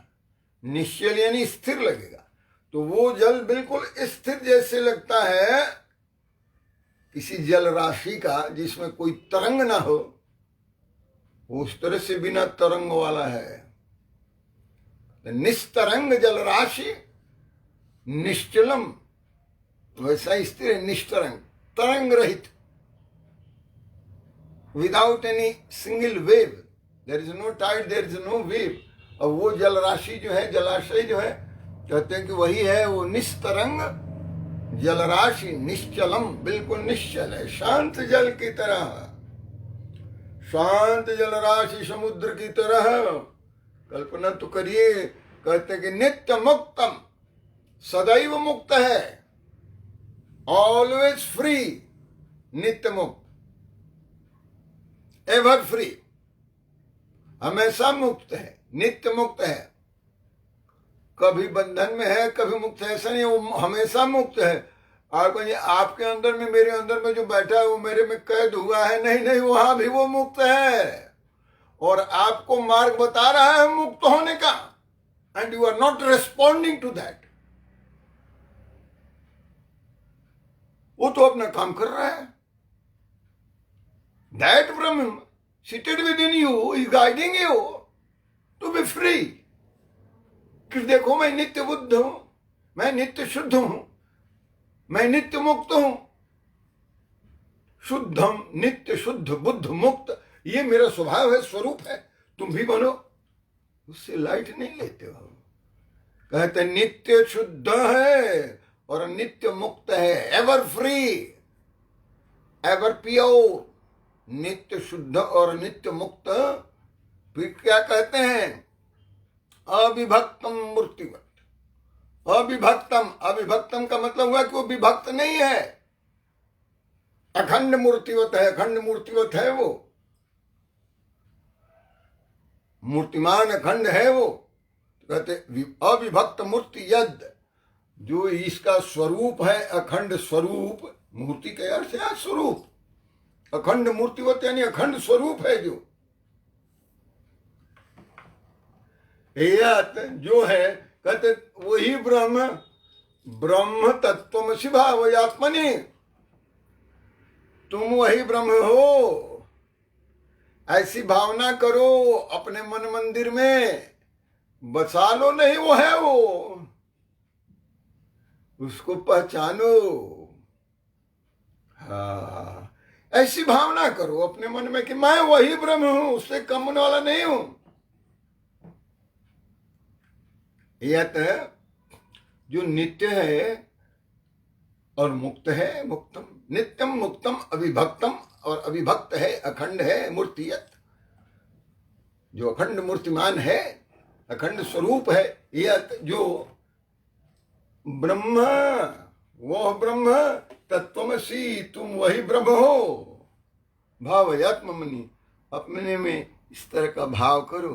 निश्चल यानी स्थिर लगेगा। तो वो जल बिल्कुल स्थिर जैसे लगता है किसी जल राशि का, जिसमें कोई तरंग ना हो, उस तरह से बिना तरंग वाला है। निस्तरंग जल राशि निश्चलम, वैसा स्थिर, निष्तरंग, तरंग रहित, without any single wave, there is no tide, there is no wave. और वो जल राशि जो है, जलाशय जो है, कहते हैं कि वही है वो निस्तरंग जलराशि, निश्चलम, बिल्कुल निश्चल है, शांत जल की तरह, शांत जलराशि समुद्र की तरह। कल्पना तो करिए। कहते हैं कि नित्य मुक्तम, सदैव मुक्त है, ऑलवेज फ्री, नित्य मुक्त, एवर फ्री, हमेशा मुक्त है, नित्य मुक्त है, कभी बंधन में है, कभी मुक्त है, ऐसा नहीं, वो हमेशा मुक्त है। आप कहिए आपके अंदर में, मेरे अंदर में जो बैठा है वो मेरे में कैद हुआ है, नहीं नहीं, वहां भी वो मुक्त है, और आपको मार्ग बता रहा है मुक्त होने का, and you are not responding to that. वो तो अपना काम कर रहा है। That Brahma seated within you is guiding you to be free। कि देखो मैं नित्य बुद्ध हूं, मैं नित्य शुद्ध हूं, मैं नित्य मुक्त हूं। शुद्धम, नित्य शुद्ध, बुद्ध मुक्त, ये मेरा स्वभाव है, स्वरूप है, तुम भी बनो। उससे लाइट नहीं लेते हो। कहते नित्य शुद्ध है और नित्य मुक्त है, एवर फ्री, एवर प्योर, नित्य शुद्ध और नित्य मुक्त। फिर क्या कहते हैं? अविभक्तम मूर्तिवत। अविभक्तम, अविभक्तम का मतलब हुआ कि वो विभक्त नहीं है, अखंड मूर्तिवत है, अखंड मूर्तिवत है वो, मूर्तिमान अखंड है वो। कहते अविभक्त मूर्ति यद, जो इसका स्वरूप है, अखंड स्वरूप, मूर्ति के अर्थ है स्वरूप, अखंड मूर्तिवत यानी अखंड स्वरूप है जो। यत जो है, कहते वही ब्रह्म, ब्रह्म तत्वमसि भावयात्मनि, तुम वही ब्रह्म हो, ऐसी भावना करो, अपने मन मंदिर में बसा लो। नहीं, वो है वो, उसको पहचानो। हाँ, ऐसी भावना करो अपने मन में कि मैं वही ब्रह्म हूं, उससे कम होने वाला नहीं हूं। यत जो नित्य है, और मुक्त है मुक्तम, नित्यम मुक्तम अविभक्तम, और अविभक्त है, अखंड है, मूर्तियत, जो अखंड मूर्तिमान है, अखंड स्वरूप है, यह जो ब्रह्म, वो ब्रह्म तत्वमसी, तुम वही ब्रह्म हो। भावयात्मनि, अपने में इस तरह का भाव करो।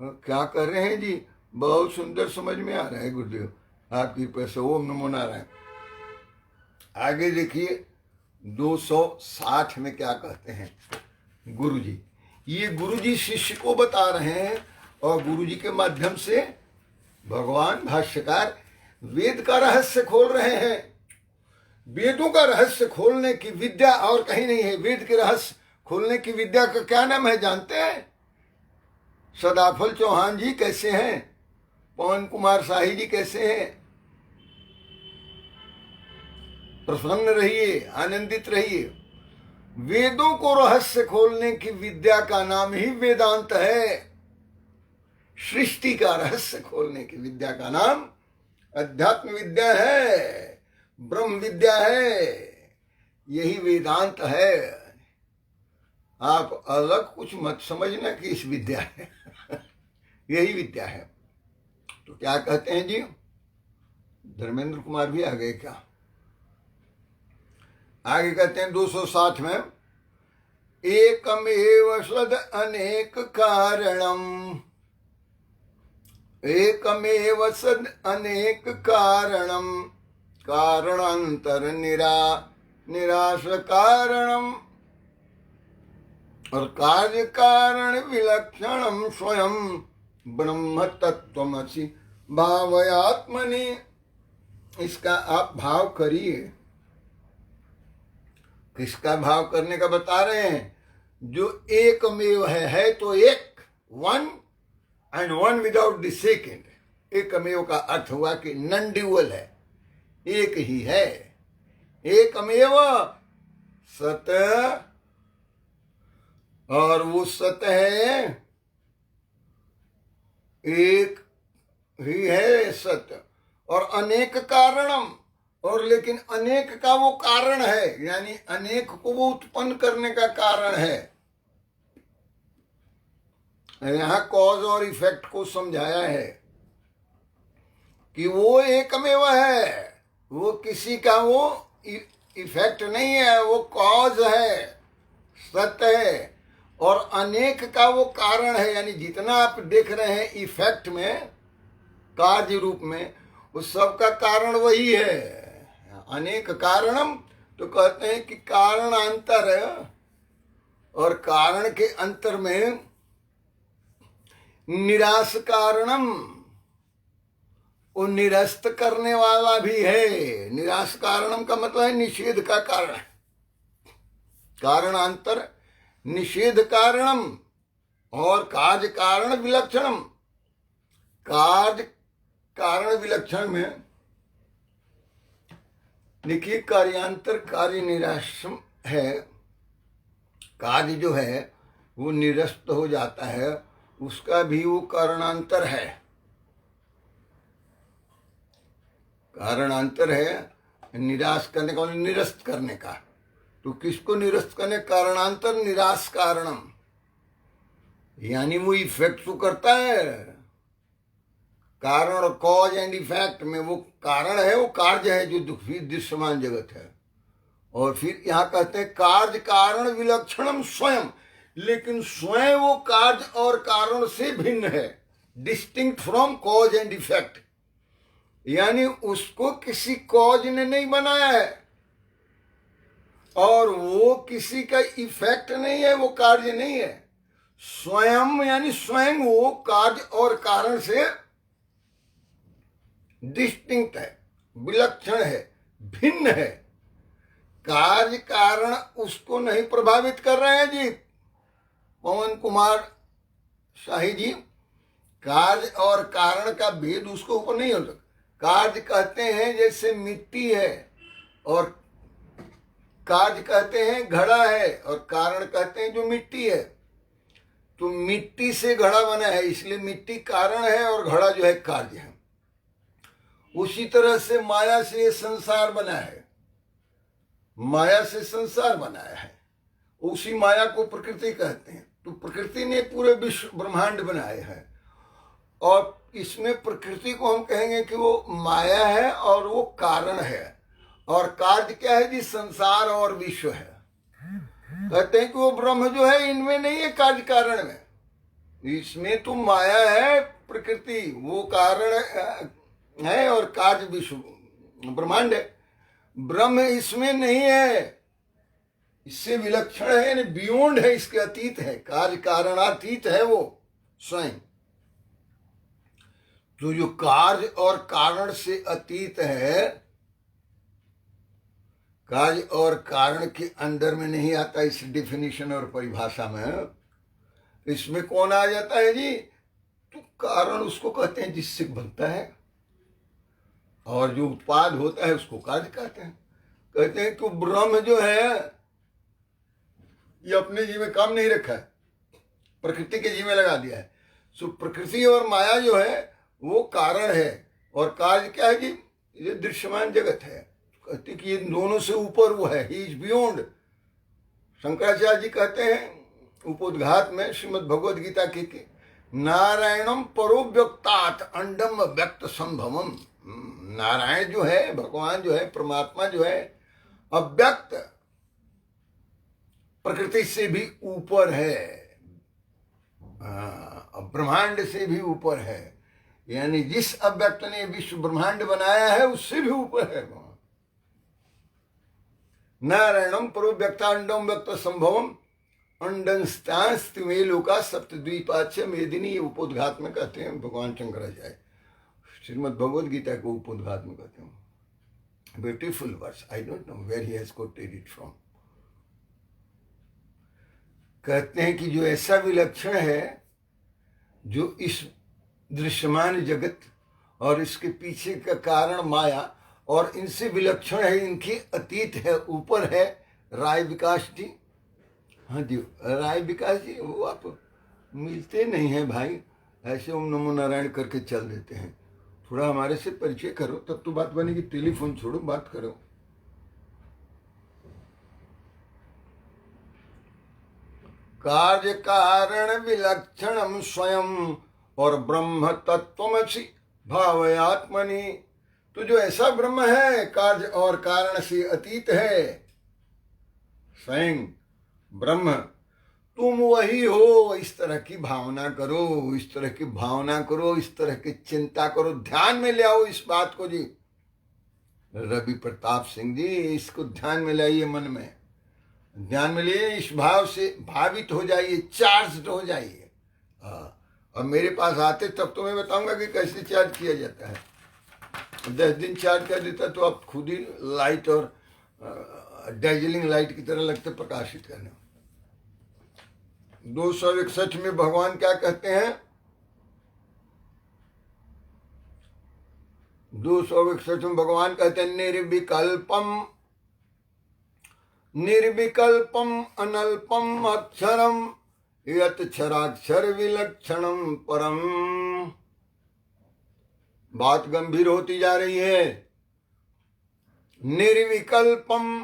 क्या कर रहे हैं जी? बहुत सुंदर समझ में आ रहा है गुरुदेव आपकी पैसे। ओम नमो नारायण। आगे देखिए 260 में क्या कहते हैं गुरु जी। ये गुरु जी शिष्य को बता रहे हैं और गुरु जी के माध्यम से भगवान भाष्यकार वेद का रहस्य खोल रहे हैं। वेदों का रहस्य खोलने की विद्या और कहीं नहीं है। वेद के रहस्य खोलने की विद्या का क्या नाम है जानते हैं? सदाफल चौहान जी कैसे हैं? पवन कुमार शाही जी कैसे हैं? प्रसन्न रहिए, आनंदित रहिए। वेदों को रहस्य खोलने की विद्या का नाम ही वेदांत है। सृष्टि का रहस्य खोलने की विद्या का नाम अध्यात्म विद्या है, ब्रह्म विद्या है, यही वेदांत है। आप अलग कुछ मत समझना कि इस विद्या है यही विद्या है। तो क्या कहते हैं जी? धर्मेंद्र कुमार भी आ गए क्या? आगे कहते हैं 260 में, एकमेव सद अनेक कारणम, एकमेव सद अनेक कारणम, कारणांतर निराश कारणम, और कार्य कारण विलक्षणम स्वयं ब्रह्म तत्वमसि भावयात्मनि। इसका आप भाव करिए। किसका भाव करने का बता रहे हैं? जो एकमेव है तो एक, one, and one without the second. एकमेव का अर्थ हुआ कि नॉन ड्यूअल है, एक ही है। एकमेव सत, और वो सत है, एक ही है सत। और अनेक कारणम, और लेकिन अनेक का वो कारण है, यानी अनेक को वो उत्पन्न करने का कारण है। यहां कॉज और इफेक्ट को समझाया है कि वो एकमेव है, वो किसी का वो इफेक्ट नहीं है, वो कॉज है, सत्य है। और अनेक का वो कारण है, यानी जितना आप देख रहे हैं इफेक्ट में, कार्य रूप में, उस सब का कारण वही है। अनेक कारणम, तो कहते हैं कि कारण अंतर है, और कारण के अंतर में निराश कारणम, वो निरस्त करने वाला भी है। निराश कारणम का मतलब है निषेध का कारण। कारणांतर निषेध कारणम, और कार्य कारण विलक्षणम। कार्य कारण विलक्षण में देखिए, कार्यांतर कार्य निराशम है। कार्य जो है वो निरस्त हो जाता है, उसका भी वो कारणांतर है। कारणांतर है निराश करने का, निरस्त करने का। तो किसको निरस्त करने? कारणांतर निराश कारणम, यानी वो इफेक्ट तो करता है। कारण, कॉज एंड इफेक्ट में वो कारण है, वो कार्य है जो दृश्यमान जगत है। और फिर यहाँ कहते हैं कार्य कारण विलक्षणम स्वयं, लेकिन स्वयं वो कार्य और कारण से भिन्न है, distinct from cause and effect. यानी उसको किसी कॉज ने नहीं बनाया है, और वो किसी का इफेक्ट नहीं है, वो कार्य नहीं है। स्वयं यानी स्वयं वो कार्य और कारण से डिस्टिंक्ट है, विलक्षण है, भिन्न है। कार्य कारण उसको नहीं प्रभावित कर रहे हैं जी। पवन कुमार शाही जी, कार्य और कारण का भेद उसको ऊपर नहीं हो सकता। कार्य कहते हैं जैसे मिट्टी है, और कार्य कहते हैं घड़ा है, और कारण कहते हैं जो मिट्टी है। तो मिट्टी से घड़ा बना है, इसलिए मिट्टी कारण है और घड़ा जो है कार्य है। उसी तरह से माया से ये संसार बना है। माया से संसार बनाया है, उसी माया को प्रकृति कहते हैं। तो प्रकृति ने पूरे विश्व ब्रह्मांड बनाए हैं, और इसमें प्रकृति को हम कहेंगे कि वो माया है और वो कारण है, और कार्य क्या है जी? संसार और विश्व है। कहते हैं कि वो ब्रह्म जो है इनमें नहीं है, कार्य कारण में। इसमें तो माया है प्रकृति, वो कारण है, और कार्य विश्व ब्रह्मांड है। ब्रह्म इसमें नहीं है, इससे विलक्षण है, यानी बियॉन्ड है, इसके अतीत है, कार्य कारणातीत है वो स्वयं। तो जो कार्य और कारण से अतीत है, कार्य और कारण के अंदर में नहीं आता इस डिफिनीशन और परिभाषा में। इसमें कौन आ जाता है जी? तो कारण उसको कहते हैं जिससे बनता है, और जो उत्पाद होता है उसको कार्य कहते हैं। कहते हैं कि ब्रह्म जो है ये अपने जी में काम नहीं रखा है, प्रकृति के जी में लगा दिया है। सो प्रकृति और माया जो है वो कारण है, और कार्य क्या है कि ये दृश्यमान जगत है। कहते कि ये दोनों से ऊपर वो है, he is beyond. Shankaracharya ji कहते हैं उपोद्घात में श्रीमद् भगवद गीता के नारायणम परोव्यक्तात् अंडम व्यक्त संभवम। नारायण जो है, भगवान जो है, परमात्मा जो है, अव्यक्त प्रकृति से भी ऊपर है, ब्रह्मांड से भी ऊपर है। यानी जिस अव्यक्त ने विश्व ब्रह्मांड बनाया है उससे भी ऊपर है। नारायणम परोव्यक्तांडम व्यक्त संभवम अंडंस्तांस्ति मे लोका सप्तद्वीपाच्य मेदिनी, ये उपोद्घात में कहते हैं भगवान शंकराचार्य, श्रीमद् भगवद गीता को उपोद्घात में कहते हैं। Beautiful verse, I don't know where he has quoted it from. कहते हैं कि जो ऐसा विलक्षण है, जो इस दृश्यमान जगत और इसके पीछे का कारण माया और इनसे विलक्षण है, इनके अतीत है, ऊपर है। राय विकास जी, हाँ जी राय विकास जी, वो आप मिलते नहीं हैं भाई, ऐसे ओम नमो नारायण करके चल देते हैं। थोड़ा हमारे से परिचय करो तब तो बात बनेगी। टेलीफोन छोड़ो, बात करो। कार्य कारण विलक्षणम स्वयं और ब्रह्म तत्वमसि भावयात्मनि। तो जो ऐसा ब्रह्म है, कार्य और कारण से अतीत है, स्वयं ब्रह्म, तुम वही हो। इस तरह की भावना करो, इस तरह की भावना करो, इस तरह की चिंता करो, ध्यान में ले आओ इस बात को जी। रवि प्रताप सिंह जी, इसको ध्यान में लाइए, मन में ध्यान में लिए, इस भाव से भावित हो जाइए, चार्ज हो जाइए। और मेरे पास आते तब तो मैं बताऊंगा कि कैसे चार्ज किया जाता है। 10 दिन चार्ज कर देता तो आप खुद ही लाइट और डार्जिलिंग लाइट की तरह लगते, प्रकाशित करने। 261 में भगवान क्या कहते हैं? 261 में भगवान कहते हैं निर्विकल्पम निर्विकल्पम अनल्पम अक्षरम यत् क्षराक्षर विलक्षणम परम। बात गंभीर होती जा रही है। निर्विकल्पम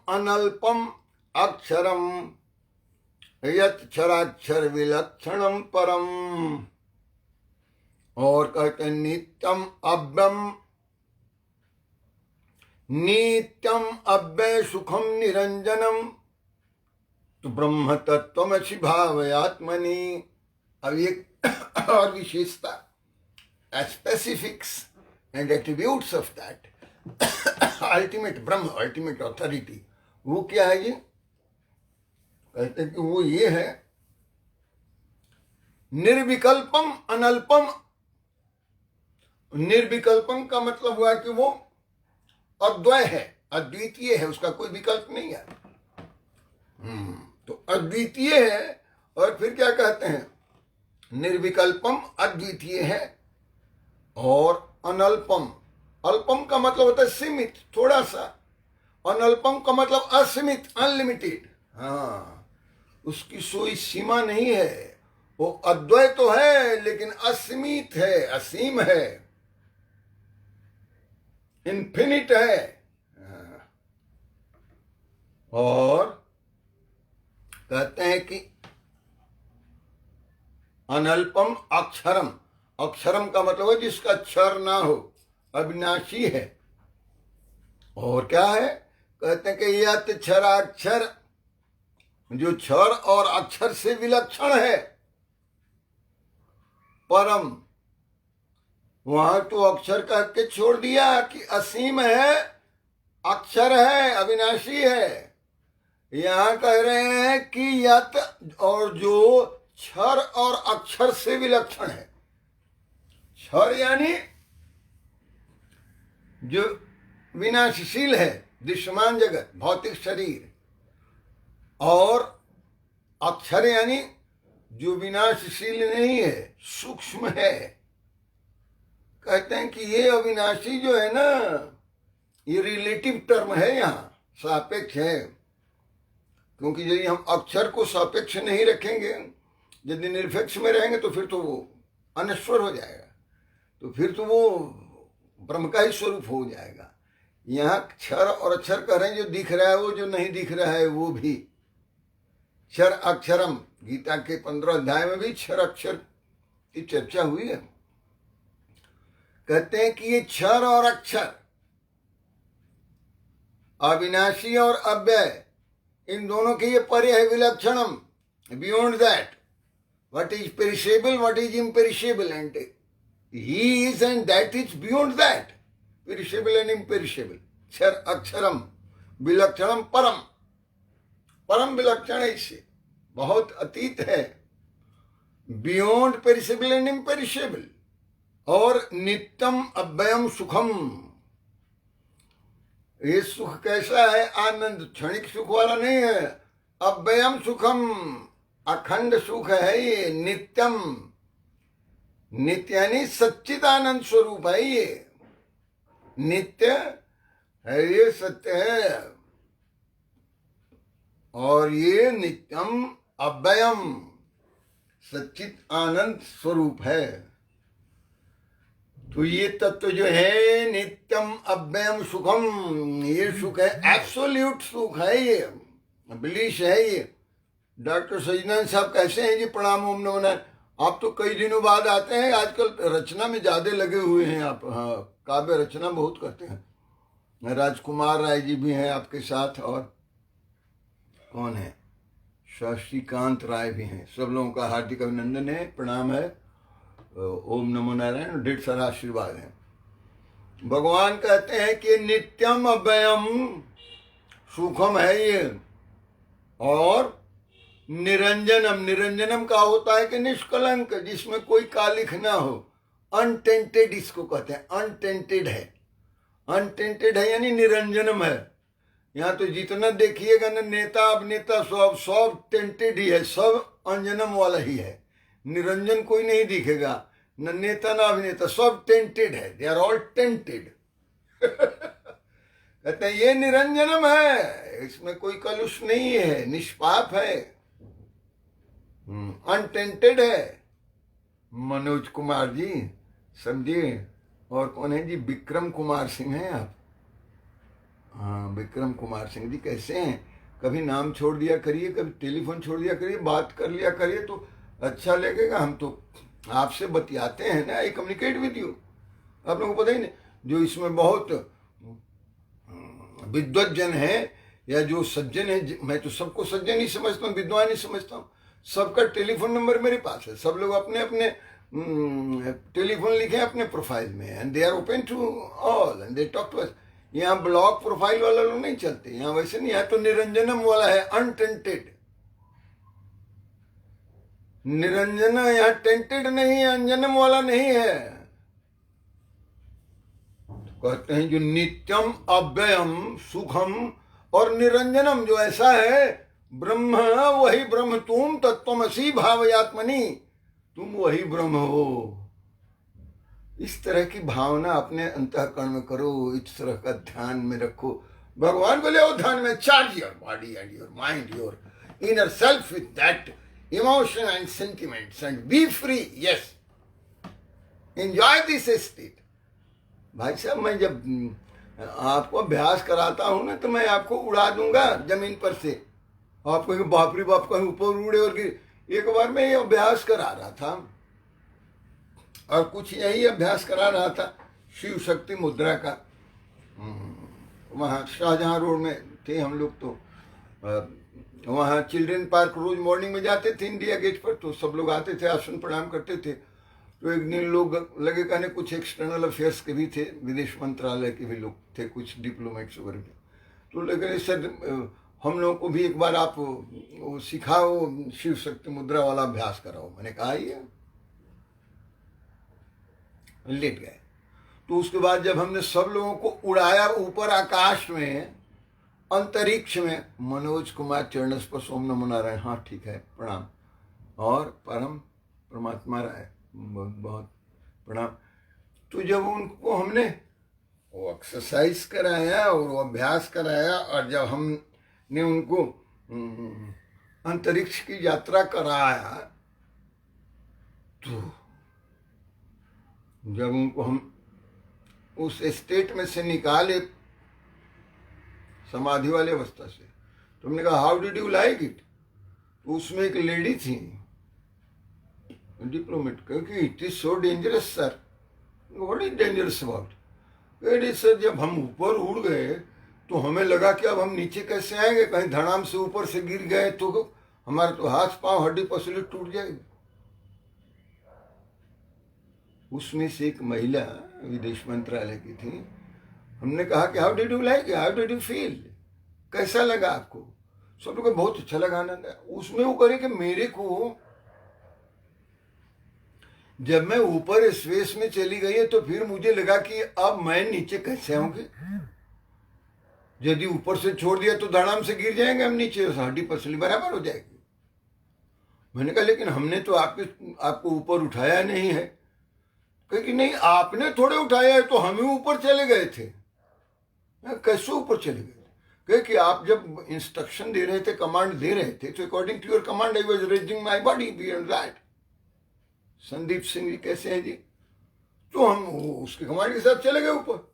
अनल्पम अक्षरम यत् क्षराक्षर विलक्षणम परम। और कहते हैं नित्यम अव्यय सुखम निरंजनम तो ब्रह्म तत्वमसि भावयात्मनि। अब एक और विशेषता, specifics and attributes of that ultimate Brahma, ultimate authority, वो क्या है ये? कहते हैं कि वो ये है निर्विकल्पम अनल्पम। निर्विकल्पम का मतलब हुआ कि वो अद्वय है, अद्वितीय है, उसका कोई विकल्प नहीं है। तो अद्वितीय है। और फिर क्या कहते हैं? निर्विकल्पम अद्वितीय है, और अनल्पम, अल्पम का मतलब होता है सीमित, थोड़ा सा। अनल्पम का मतलब असीमित, अनलिमिटेड। हाँ, उसकी कोई सीमा नहीं है। वो अद्वय तो है लेकिन असीमित है, असीम है। इन्फिनिट है। और कहते हैं कि अनल्पम अक्षरम, अक्षरम का मतलब है जिसका क्षर ना हो, अविनाशी है। और क्या है, कहते हैं कि यत क्षराक्षर, जो क्षर और अक्षर से विलक्षण है। परम, वहां तो अक्षर कह के छोड़ दिया कि असीम है, अक्षर है, अविनाशी है। यहां कह रहे हैं कि यत, और जो क्षर और अक्षर से विलक्षण है। क्षर यानी जो विनाशशील है, दृश्यमान जगत, भौतिक शरीर, और अक्षर यानी जो विनाशशील नहीं है, सूक्ष्म है। कहते हैं कि ये अविनाशी जो है ना, ये रिलेटिव टर्म है, यहाँ सापेक्ष है। क्योंकि यदि हम अक्षर को सापेक्ष नहीं रखेंगे, यदि निरपेक्ष में रहेंगे तो फिर तो वो अनश्वर हो जाएगा, तो फिर तो वो ब्रह्म का ही स्वरूप हो जाएगा। यहाँ क्षर और अक्षर कह रहे हैं, जो दिख रहा है वो, जो नहीं दिख रहा है वो भी। क्षर अक्षरम, गीता के 15 अध्याय में भी क्षर अक्षर की चर्चा हुई है। कहते हैं कि ये क्षर और अक्षर, अविनाशी और अव्यय, इन दोनों के ये परे है विलक्षणम, beyond that, what is perishable, what is imperishable, and he is and that is beyond that, perishable and imperishable. क्षर अक्षरम विलक्षणम परम, परम विलक्षण है, इससे बहुत अतीत है, बियॉन्ड पेरिशेबल एंड इम्पेरिशेबल। और नित्यम अव्ययम सुखम, ये सुख कैसा है, आनंद क्षणिक सुख वाला नहीं है, अव्ययम सुखम, अखंड सुख है ये, नित्यम, नित्य यानी सच्चिदानंद स्वरूप है ये, नित्य है ये, सत्य है। और ये नित्यम अव्ययम सच्चित आनंद स्वरूप है। तो ये तत्व जो है नित्यम अव्ययम सुखम, ये सुख है, एब्सोल्यूट सुख है ये, ब्लिस है ये। डॉक्टर सजनन साहब कैसे हैं जी, प्रणाम ओम नमो नारायण। आप तो कई दिनों बाद आते हैं, आजकल रचना में ज्यादा लगे हुए हैं आप। हाँ, काव्य रचना बहुत करते हैं। राजकुमार राय जी भी हैं आपके साथ, और कौन है, शशिकांत राय भी हैं। सब लोगों का हार्दिक अभिनंदन है, प्रणाम है, ओम नमो नारायण, ढेर सारा आशीर्वाद है। भगवान कहते हैं कि नित्यम अव्ययम सुखम है ये, और निरंजनम, निरंजनम का होता है कि निष्कलंक, जिसमें कोई कालिख ना हो, अनटेंटेड इसको कहते हैं, अनटेंटेड है, अनटेंटेड है यानी निरंजनम है। यहाँ तो जितना देखिएगा ना, नेता अभिनेता सब टेंटेड ही है, सब अंजनम वाला ही है, निरंजन कोई नहीं दिखेगा, न नेता न अभिनेता, सब टेंटेड है, दे आर ऑल टेंटेड। कहते हैं ये निरंजनम है, इसमें कोई कलुष नहीं है, निष्पाप है, अनटेंटेड है। मनोज कुमार जी समझिए, और कौन है जी, विक्रम कुमार सिंह हैं आप। हाँ, विक्रम कुमार सिंह जी कैसे हैं, कभी नाम छोड़ दिया करिए, कभी टेलीफोन छोड़ दिया करिए, बात कर लिया करिए तो अच्छा लगेगा। हम तो आपसे बतियाते हैं ना, आई कम्युनिकेट विद यू, आप लोगों को पता ही नहीं। जो इसमें बहुत विद्वत जन है या जो सज्जन है, मैं तो सबको सज्जन ही समझता हूँ, विद्वान ही समझता हूँ। सबका टेलीफोन नंबर मेरे पास है, सब लोग अपने अपने टेलीफोन लिखे अपने प्रोफाइल में, and they are open to all and they talk to us. यहाँ ब्लॉक प्रोफाइल वाला लोग नहीं चलते, यहाँ वैसे नहीं, यहाँ तो निरंजनम वाला है, अनटेंटेड। निरंजना यहाँ टेंटेड नहीं है, अंजनम वाला नहीं है। कहते हैं जो नित्यम अव्ययम सुखम और निरंजनम, जो ऐसा है ब्रह्म, वही ब्रह्म तुम, तत्त्वमसि भावयात्मनि, तुम वही ब्रह्म हो। इस तरह की भावना अपने अंतःकरण में करो, इस तरह का ध्यान में रखो, भगवान को ले आओ ध्यान में, charge your body and your mind, your inner self with that emotion and sentiments and be free, yes, enjoy this state। भाई साहब, मैं जब आपको अभ्यास कराता हूं ना तो मैं आपको उड़ा दूंगा जमीन पर से। आप कहेंगे बाप रे बाप, कहीं ऊपर उड़े और गिर। एक बार मैं ये अभ्यास करा रहा था और कुछ यही अभ्यास करा रहा था शिव शक्ति मुद्रा का। वहाँ शाहजहां रोड में थे हम लोग, तो वहाँ चिल्ड्रन पार्क रोज मॉर्निंग में जाते थे इंडिया गेट पर, तो सब लोग आते थे, आसन प्रणाम करते थे। तो एक दिन लोग लगे कहने, कुछ एक्सटर्नल अफेयर्स के भी थे, विदेश मंत्रालय के भी लोग थे, कुछ डिप्लोमेट्स वगैरह के। तो लगे सर हम लोगों को भी एक बार आप वो सिखाओ, शिव शक्ति मुद्रा वाला अभ्यास कराओ। मैंने कहा आइए, लेट गए। तो उसके बाद जब हमने सब लोगों को उड़ाया ऊपर आकाश में, अंतरिक्ष में, मनोज कुमार चरणस्पर्श ओम नमो नारायण, हाँ ठीक है प्रणाम, और परम परमात्मा राय बहुत बहुत प्रणाम। तो जब उनको हमने वो एक्सरसाइज कराया और वो अभ्यास कराया, और जब हमने उनको अंतरिक्ष की यात्रा कराया, तो जब उनको हम उस स्टेट में से निकाले, समाधि वाली अवस्था से, तो हमने कहा how did you like it. उसमें एक लेडी थी डिप्लोमेट, क्योंकि it is so dangerous sir. What is dangerous about it? Sir जब हम ऊपर उड़ गए तो हमें लगा कि अब हम नीचे कैसे आएंगे, कहीं धड़ाम से ऊपर से गिर गए तो हमारे तो हाथ पांव हड्डी पसली टूट जाएगी। उसमें से एक महिला विदेश मंत्रालय की थी। हमने कहा कि how did you like, how did you feel, कैसा लगा आपको? सब लोग को बहुत अच्छा लगा, आनंद है। उसमें वो करे कि मेरे को जब मैं ऊपर स्पेस में चली गई है तो फिर मुझे लगा कि अब मैं नीचे कैसे आऊंगी। यदि ऊपर से छोड़ दिया तो धड़ाम से गिर जाएंगे हम नीचे, हड्डी पसली बराबर हो जाएगी। मैंने कहा लेकिन हमने तो आपको ऊपर उठाया नहीं है। क्योंकि नहीं, आपने थोड़े उठाया है, तो हम ही ऊपर चले गए थे। कैसे ऊपर चले गए? क्योंकि आप जब इंस्ट्रक्शन दे रहे थे, कमांड दे रहे थे, तो according to your command I was raising my body beyond that. Sandeep Singh ji कैसे हैं जी? तो हम उसके कमांड के साथ चले गए ऊपर।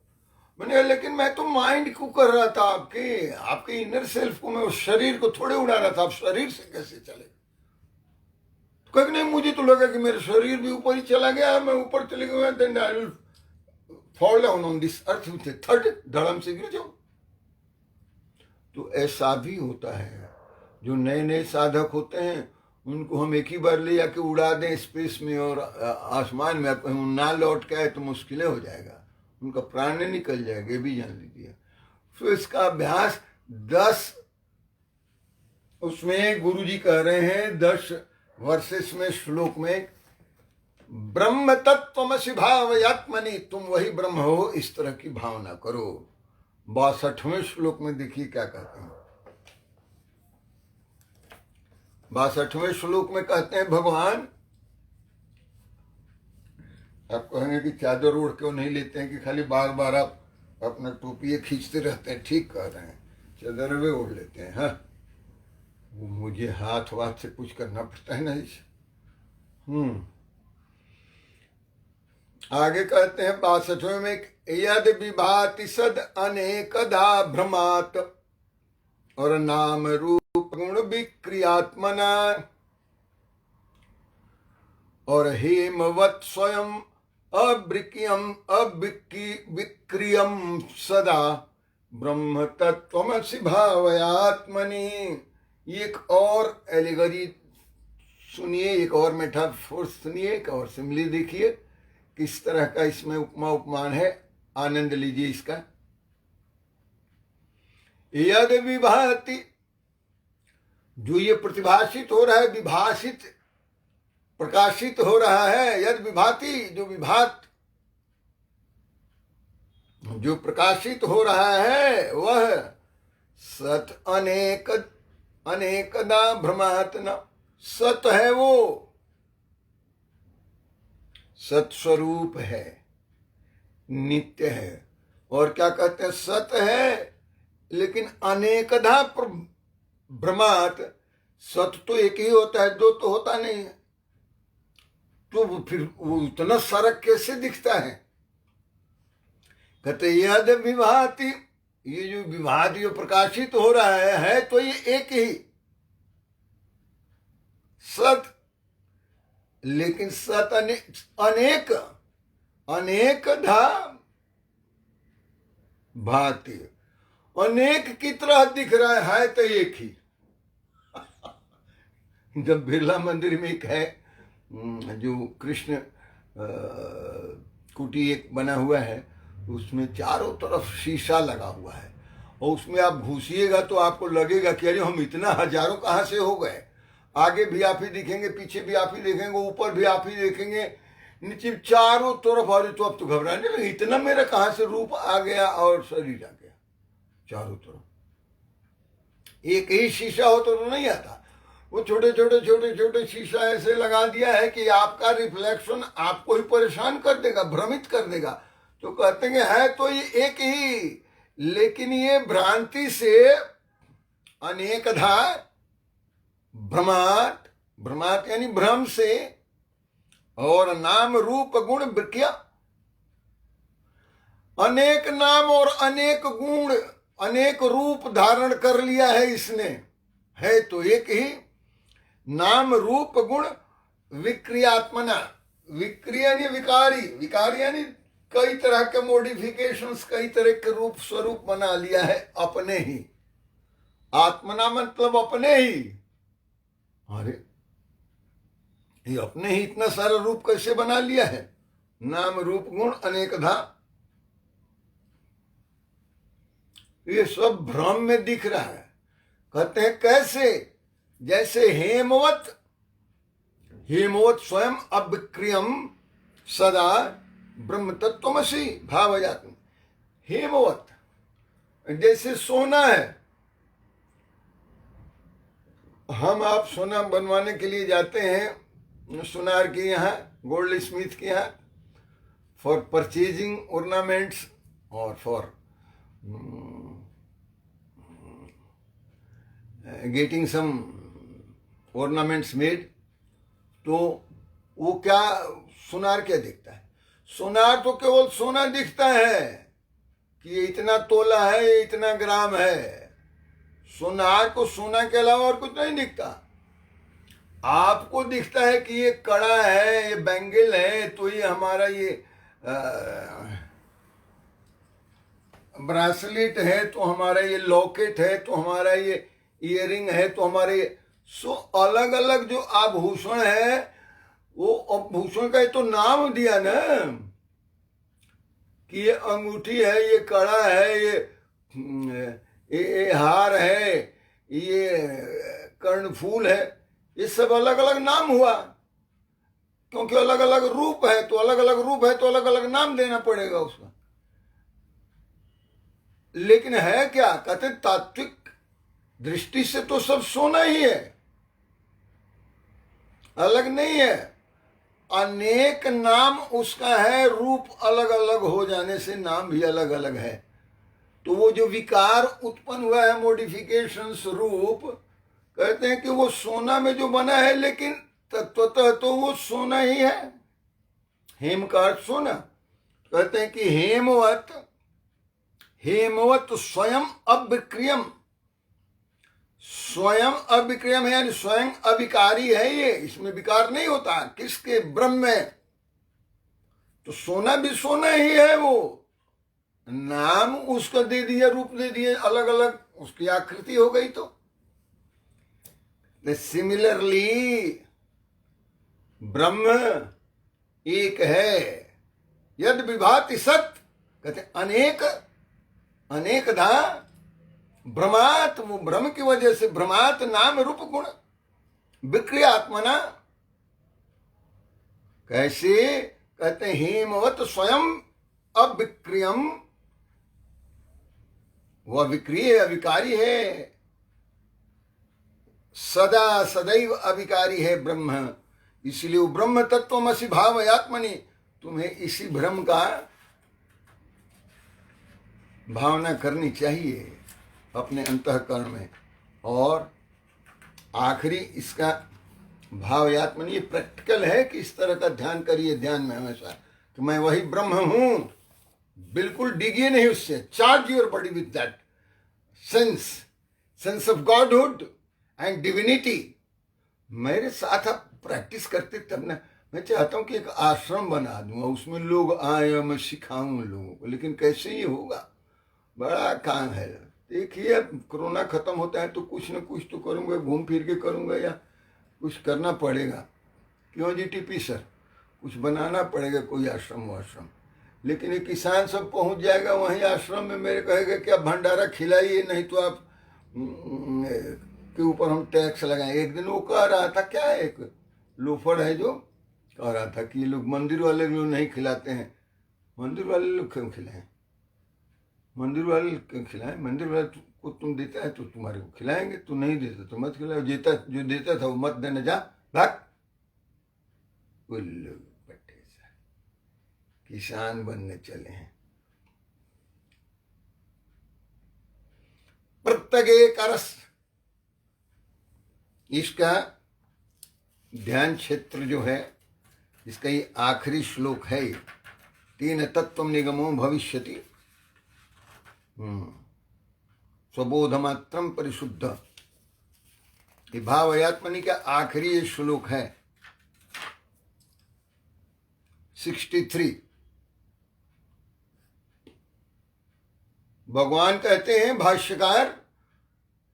मैंने कहा लेकिन मैं तो माइंड को कर रहा था, आपके इनर सेल्फ को, मैं उस शरीर को थोड़े उड़ा रहा था। आप शरीर से कैसे चले? क्योंकि नहीं, मुझे तो लगा कि मेरा शरीर भी ऊपर ही चला गया, मैं ऊपर चले गया, then I will fall down on this earth with a थर्ड, धड़म से गिर जाऊं। तो ऐसा भी होता है। जो नए नए साधक होते हैं उनको हम एक ही बार ले जाके उड़ा दें स्पेस में और आसमान में, कहीं ना लौट के आए तो मुश्किलें हो जाएगा, उनका प्राण निकल जाएगा, ये भी जान लीजिए। तो इसका अभ्यास 10, उसमें गुरु जी कह रहे हैं 10 वर्सेस में, श्लोक में, ब्रह्म तत्वमसि भावयात्मनि, तुम वही ब्रह्म हो, इस तरह की भावना करो। 62वें श्लोक में देखिए क्या कहते हैं। 62वें श्लोक में कहते हैं भगवान, आप कहेंगे कि चादर ओढ़ क्यों नहीं लेते हैं, कि खाली बार बार आप अपना टोपी खींचते रहते हैं। ठीक कह रहे हैं, चादर वे ओढ़ लेते हैं। हाँ, वो मुझे हाथ वाथ से कुछ करना पड़ता है ना इसे। आगे कहते हैं 62वें में, यद विभाति सद अनेकदा भ्रमात, और नाम रूप गुण विक्रियात्मना, और हेमवत स्वयं अविक्रियम सदा ब्रह्म तत्वमसि भावयात्मनि। एक और एलिगरी सुनिए, एक और मेटाफोर सुनिए, एक और सिमिली देखिए, किस तरह का इसमें उपमा उपमान है, आनंद लीजिए इसका। यद विभाति, जो ये प्रतिभाषित हो रहा है, विभाषित प्रकाशित हो रहा है, यद विभाति, जो प्रकाशित हो रहा है, वह सत अनेकदा भ्रमात न, सत है, वो सत्स्वरूप है, नित्य है। और क्या कहते हैं, सत है लेकिन अनेकधा भ्रमात, सत तो एक ही होता है, दो तो होता नहीं है। तो फिर वो इतना सारा कैसे दिखता है? कहते यद विभाति, ये जो विभाति जो प्रकाशित हो रहा है तो ये एक ही सत, लेकिन सत अनेक अनेकधा भाति, अनेक की तरह दिख रहा है तो एक ही। जब बिरला मंदिर में एक है जो कृष्ण कुटी एक बना हुआ है, उसमें चारों तरफ शीशा लगा हुआ है और उसमें आप घुसिएगा तो आपको लगेगा कि अरे हम इतना हजारों कहाँ से हो गए, आगे भी आप ही दिखेंगे, पीछे भी आप ही देखेंगे, ऊपर भी आप ही देखेंगे, नीचे चारों तरफ। अरे तो अब तो घबराने लगे, इतना मेरा कहाँ से रूप आ गया और शरीर आ गया चारों तरफ। एक ही शीशा हो तो नहीं आता, वो छोटे छोटे शीशा ऐसे लगा दिया है कि आपका रिफ्लेक्शन आपको ही परेशान कर देगा, भ्रमित कर देगा। तो कहते हैं है तो ये एक ही, लेकिन ये भ्रांति से अनेकधा भ्रमात, भ्रमात यानी भ्रम से, और नाम रूप गुण विक्रिया, अनेक नाम और अनेक गुण अनेक रूप धारण कर लिया है इसने। है तो एक ही, नाम रूप गुण विक्रियात्मना, विक्रिय यानी विकारी, विकारी यानी कई तरह के मॉडिफिकेशंस, कई तरह के रूप स्वरूप बना लिया है अपने ही। आत्मना मतलब अपने ही। अरे ये अपने ही इतना सारा रूप कैसे बना लिया है? नाम रूप गुण अनेकधा, ये सब भ्रम में दिख रहा है। कहते हैं कैसे? जैसे हेमवत, हेमवत स्वयं अविक्रियम सदा ब्रह्म तत्वमसि भावयात्म। हेमवत जैसे सोना है, हम आप सोना बनवाने के लिए जाते हैं सुनार के यहाँ, गोल्ड स्मिथ के यहाँ, फॉर परचेजिंग ऑर्नामेंट्स और for getting some ornaments made. तो वो क्या सुनार क्या दिखता है? सुनार तो केवल सोना दिखता है कि ये इतना तोला है, ये इतना ग्राम है। सुनार को सोना के अलावा और कुछ नहीं दिखता। आपको दिखता है कि ये कड़ा है, ये बैंगल है, तो ये हमारा ये ब्रासलेट है, तो हमारा ये लॉकेट है, तो हमारा ये ईयरिंग है, तो हमारे सो अलग अलग जो आभूषण है, वो आभूषण का तो नाम दिया ना कि ये अंगूठी है, ये कड़ा है, ये हार है, ये कर्णफूल है, ये सब अलग अलग नाम हुआ, क्योंकि अलग अलग रूप है। तो अलग अलग रूप है तो अलग अलग नाम देना पड़ेगा उसका। लेकिन है क्या? कहते तात्विक दृष्टि से तो सब सोना ही है, अलग नहीं है। अनेक नाम उसका है, रूप अलग अलग हो जाने से नाम भी अलग अलग है। तो वो जो विकार उत्पन्न हुआ है, मॉडिफिकेशंस रूप, कहते हैं कि वो सोना में जो बना है, लेकिन तत्वतः तो वो सोना ही है। हेम का अर्थ सोना। कहते हैं कि हेमवत, हेमवत स्वयं अविक्रियम, स्वयं अविक्रियम यानी स्वयं अविकारी है ये, इसमें विकार नहीं होता। किसके? ब्रह्म में। तो सोना भी सोना ही है, वो नाम उसका दे दिया, रूप दे दिए अलग अलग, उसकी आकृति हो गई। तो सिमिलरली ब्रह्म एक है। यद विभाति सत, कहते अनेक अनेकधा भ्रमात, वो भ्रम की वजह से भ्रमात नाम रूप गुण विक्रियात्मना। कैसे? कहते हेमवत स्वयं अविक्रियम, वह विक्रिय अविकारी है, सदा सदैव अविकारी है ब्रह्म। इसलिए वो ब्रह्म तत्वमसि भावयात्मनि, तुम्हें इसी भ्रम का भावना करनी चाहिए अपने अंतःकरण में। और आखिरी इसका भावयात्मनि, ये प्रैक्टिकल है कि इस तरह का ध्यान करिए, ध्यान में हमेशा कि मैं वही ब्रह्म हूं, बिल्कुल डिगिए नहीं उससे, charge your body with that sense of godhood and divinity. मेरे साथ आप प्रैक्टिस करते तब ना। मैं चाहता हूं कि एक आश्रम बना दूंगा, उसमें लोग आए और मैं सिखाऊं लोगों को, लेकिन कैसे ही होगा, बड़ा काम है। देखिए अब कोरोना खत्म होता है तो कुछ न कुछ तो करूंगा, घूम फिर के करूंगा या कुछ करना पड़ेगा। क्यों जी टीपी सर, कुछ बनाना पड़ेगा, कोई आश्रम वाश्रम। लेकिन ये किसान सब पहुंच जाएगा वहीं आश्रम में, मेरे कहेगा कि आप भंडारा खिलाइए, नहीं तो आप के ऊपर हम टैक्स लगाएं। एक दिन वो कह रहा था, क्या है, एक लोफर है जो कह रहा था कि ये लोग मंदिर वाले लोग नहीं खिलाते हैं। मंदिर वाले लोग क्यों खिलाएं? मंदिर वाले क्यों खिलाएं? मंदिर वाले को तुम देता है तो तुम्हारे को खिलाएंगे, तू नहीं देता तो मत खिलाओ, जो देता था वो मत देना, जा भाग। उल्लू पट्टे सर, किसान बनने चले हैं। प्रत्येक रस, इसका ध्यान क्षेत्र जो है, इसका ये आखिरी श्लोक है। तीन तत्व निगमो भविष्यति स्वबोधमात्रम परिशुद्ध, ये भावयात्मनि का आखिरी ये श्लोक है 63। भगवान कहते हैं भाष्यकार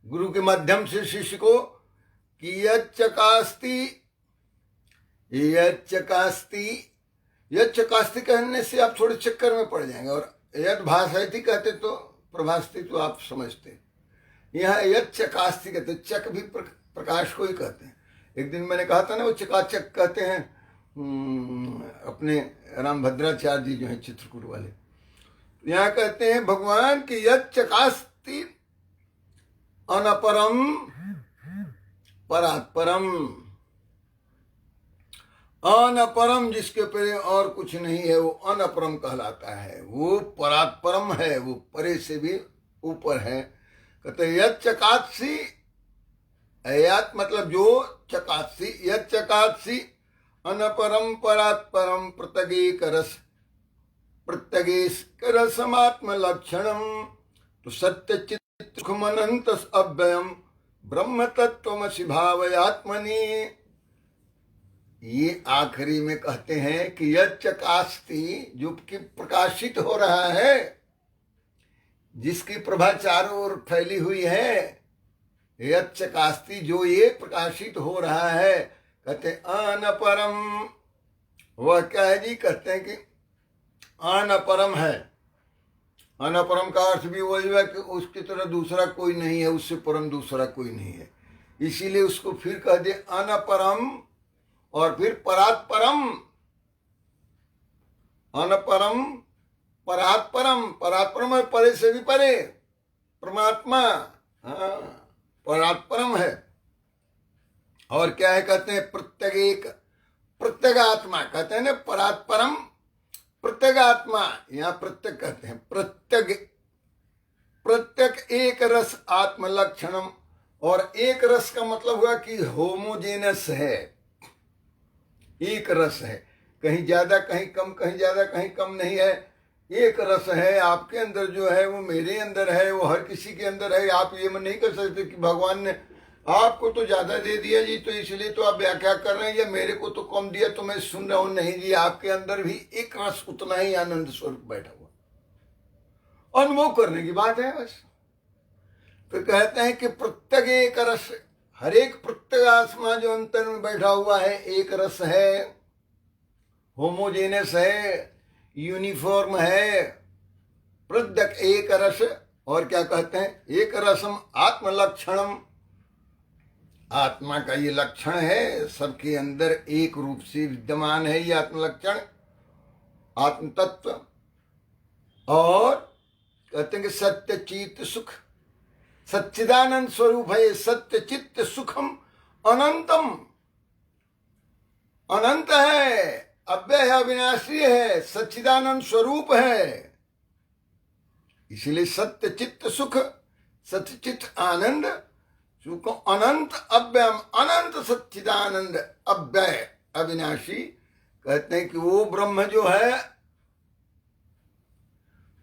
गुरु के माध्यम से शिष्य को कि यच्चकास्ति कहने से आप थोड़े चक्कर में पड़ जाएंगे, और यद भाषयति कहते तो प्रभास्ति तो आप समझते। यहाँ यच्चकास्ति कहते, चक भी प्रकाश को ही कहते हैं। एक दिन मैंने कहा था ना, वो चकाचक कहते हैं अपने रामभद्राचार्य जी जो है चित्रकूट वाले। यहाँ कहते हैं भगवान की यच्चकास्ति अनपरम परात्परम। अनपरम जिसके परे और कुछ नहीं है वो अनपरम कहलाता है, वो परात्परम है, वो परे से भी ऊपर है। कहते यच्चकात्सी, अयात मतलब जो, चकात्सी, यच्चकात्सी अनपरम परात्परम प्रत्यगेक रसमात्म लक्षणम तो सत्य चित्त सुखमनंत अव्ययम ब्रह्म तत्वमसि भावयात्मनि। ये आखिरी में कहते हैं कि यच्चकास्ति, जो कि प्रकाशित हो रहा है, जिसकी प्रभा चारों ओर फैली हुई है, यच्चकास्ति जो ये प्रकाशित हो रहा है, कहते अनपरम। वह क्या है जी? कहते हैं कि अनपरम है। अनपरम का अर्थ भी वही है कि उसकी तरह दूसरा कोई नहीं है, उससे परम दूसरा कोई नहीं है। इसीलिए उसको फिर कह दे अनपरम और फिर परात्परम। अनपरम परात्परम, परात्परम है परे से भी परे, परमात्मा। हाँ, परात्परम है। और क्या है? कहते हैं प्रत्येक, प्रत्यगात्मा कहते हैं ना, परात्परम प्रत्यगात्मा। यहाँ प्रत्यक कहते हैं, प्रत्यक एक रस आत्म लक्षणम। और एक रस का मतलब हुआ कि होमोजेनस है, एक रस है, कहीं ज्यादा कहीं कम, कहीं ज्यादा कहीं कम नहीं है, एक रस है। आपके अंदर जो है वो मेरे अंदर है, वो हर किसी के अंदर है। आप ये नहीं कर सकते कि भगवान ने आपको तो ज्यादा दे दिया जी तो इसलिए तो आप व्याख्या कर रहे हैं, या मेरे को तो कम दिया तो मैं सुन रहा हूं। नहीं जी, आपके अंदर भी एक रस उतना ही आनंद स्वरूप बैठा हुआ, अनुभव करने की बात है बस। तो कहते हैं कि प्रत्येक एक रस, हर एक प्रत्येक आत्मा जो अंतर में बैठा हुआ है एक रस है, होमोजेनस है, यूनिफॉर्म है, प्रत्येक एक रस। और क्या कहते हैं? एक रसम आत्म लक्षणम। आत्मा का ये लक्षण है, सबके अंदर एक रूप से विद्यमान है ये आत्म लक्षण, आत्म तत्व। और कहते हैं कि सत्य चित्त सुख, सच्चिदानंद स्वरूप है, सत्य चित्त सुखम अनंतम, अनंत है, अव्यय अविनाशी है, सच्चिदानंद स्वरूप है। इसलिए सत्य चित्त सुख, सत्य चित्त आनंद, सुख अनंत अव्ययम, अनंत सच्चिदानंद अव्यय अविनाशी। कहते हैं कि वो ब्रह्म जो है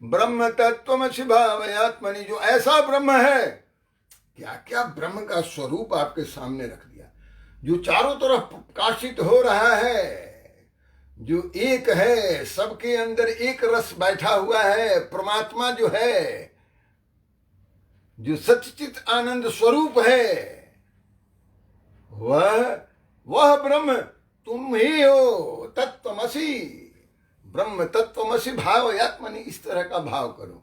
ब्रह्म तत्वमसि भावयात्मनि, जो ऐसा ब्रह्म है, क्या क्या ब्रह्म का स्वरूप आपके सामने रख दिया, जो चारों तरफ प्रकाशित हो रहा है, जो एक है, सबके अंदर एक रस बैठा हुआ है, परमात्मा जो है, जो सच्चित आनंद स्वरूप है, वह ब्रह्म तुम ही हो। तत्वमसि, ब्रह्म तत्वमसि भावयात्मनि, इस तरह का भाव करो।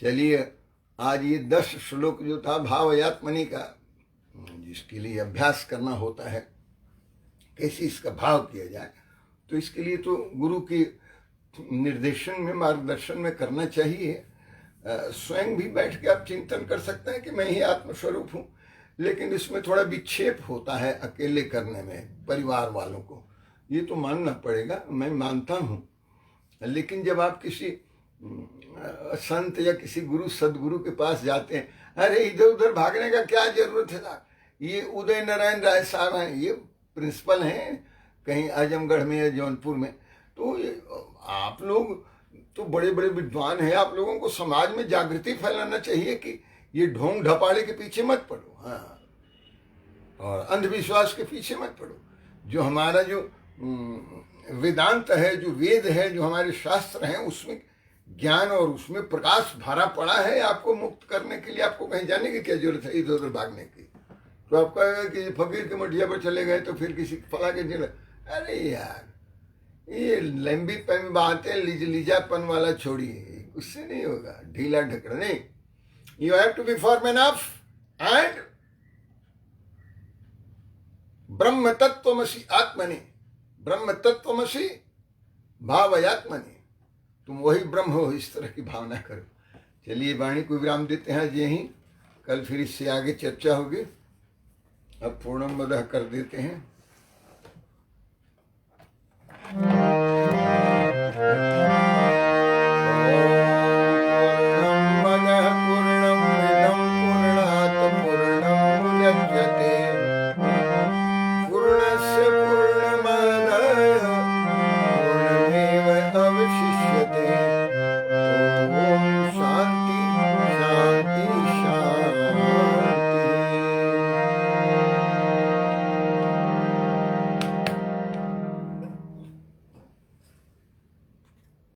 चलिए, आज ये 10 श्लोक जो था भावयात्मनि का, जिसके लिए अभ्यास करना होता है, कैसे इसका भाव किया जाए, तो इसके लिए तो गुरु के निर्देशन में, मार्गदर्शन में करना चाहिए। स्वयं भी बैठ के आप चिंतन कर सकते हैं कि मैं ही आत्मस्वरूप हूँ, लेकिन इसमें थोड़ा विक्षेप होता है अकेले करने में, परिवार वालों को ये तो मानना पड़ेगा, मैं मानता हूँ। लेकिन जब आप किसी संत या किसी गुरु सदगुरु के पास जाते हैं, अरे इधर उधर भागने का क्या जरूरत है, ये उदय नारायण राय साहब हैं, ये प्रिंसिपल हैं कहीं आजमगढ़ में या जौनपुर में, तो आप लोग तो बड़े बड़े विद्वान हैं, आप लोगों को समाज में जागृति फैलाना चाहिए कि ये ढोंग ढपाड़े के पीछे मत पड़ो, हाँ, और अंधविश्वास के पीछे मत पड़ो। जो हमारा जो वेदांत है, जो वेद है, जो हमारे शास्त्र हैं, उसमें ज्ञान और उसमें प्रकाश भरा पड़ा है। आपको मुक्त करने के लिए आपको कहीं जाने की क्या जरूरत है, इधर उधर भागने की। तो आप कहेगा कि फकीर के मठिया पर चले गए तो फिर किसी फला के जगह, अरे यार ये लंबी पैम बातें लीजापन वाला छोड़िए, उससे नहीं होगा, ढीला ढकड़ा नहीं। You have to be firm enough and ब्रह्म तत्वमसि आत्मनि, ब्रह्म तत्वमसि भावयात्मनि, तुम वही ब्रह्म हो, इस तरह की भावना करो। चलिए वाणी को विराम देते हैं, यहीं कल फिर इससे आगे चर्चा होगी। अब पूर्णमदः कर देते हैं। पूर्णस्य पूर्णमादाय पूर्णमेव अवशिष्यते।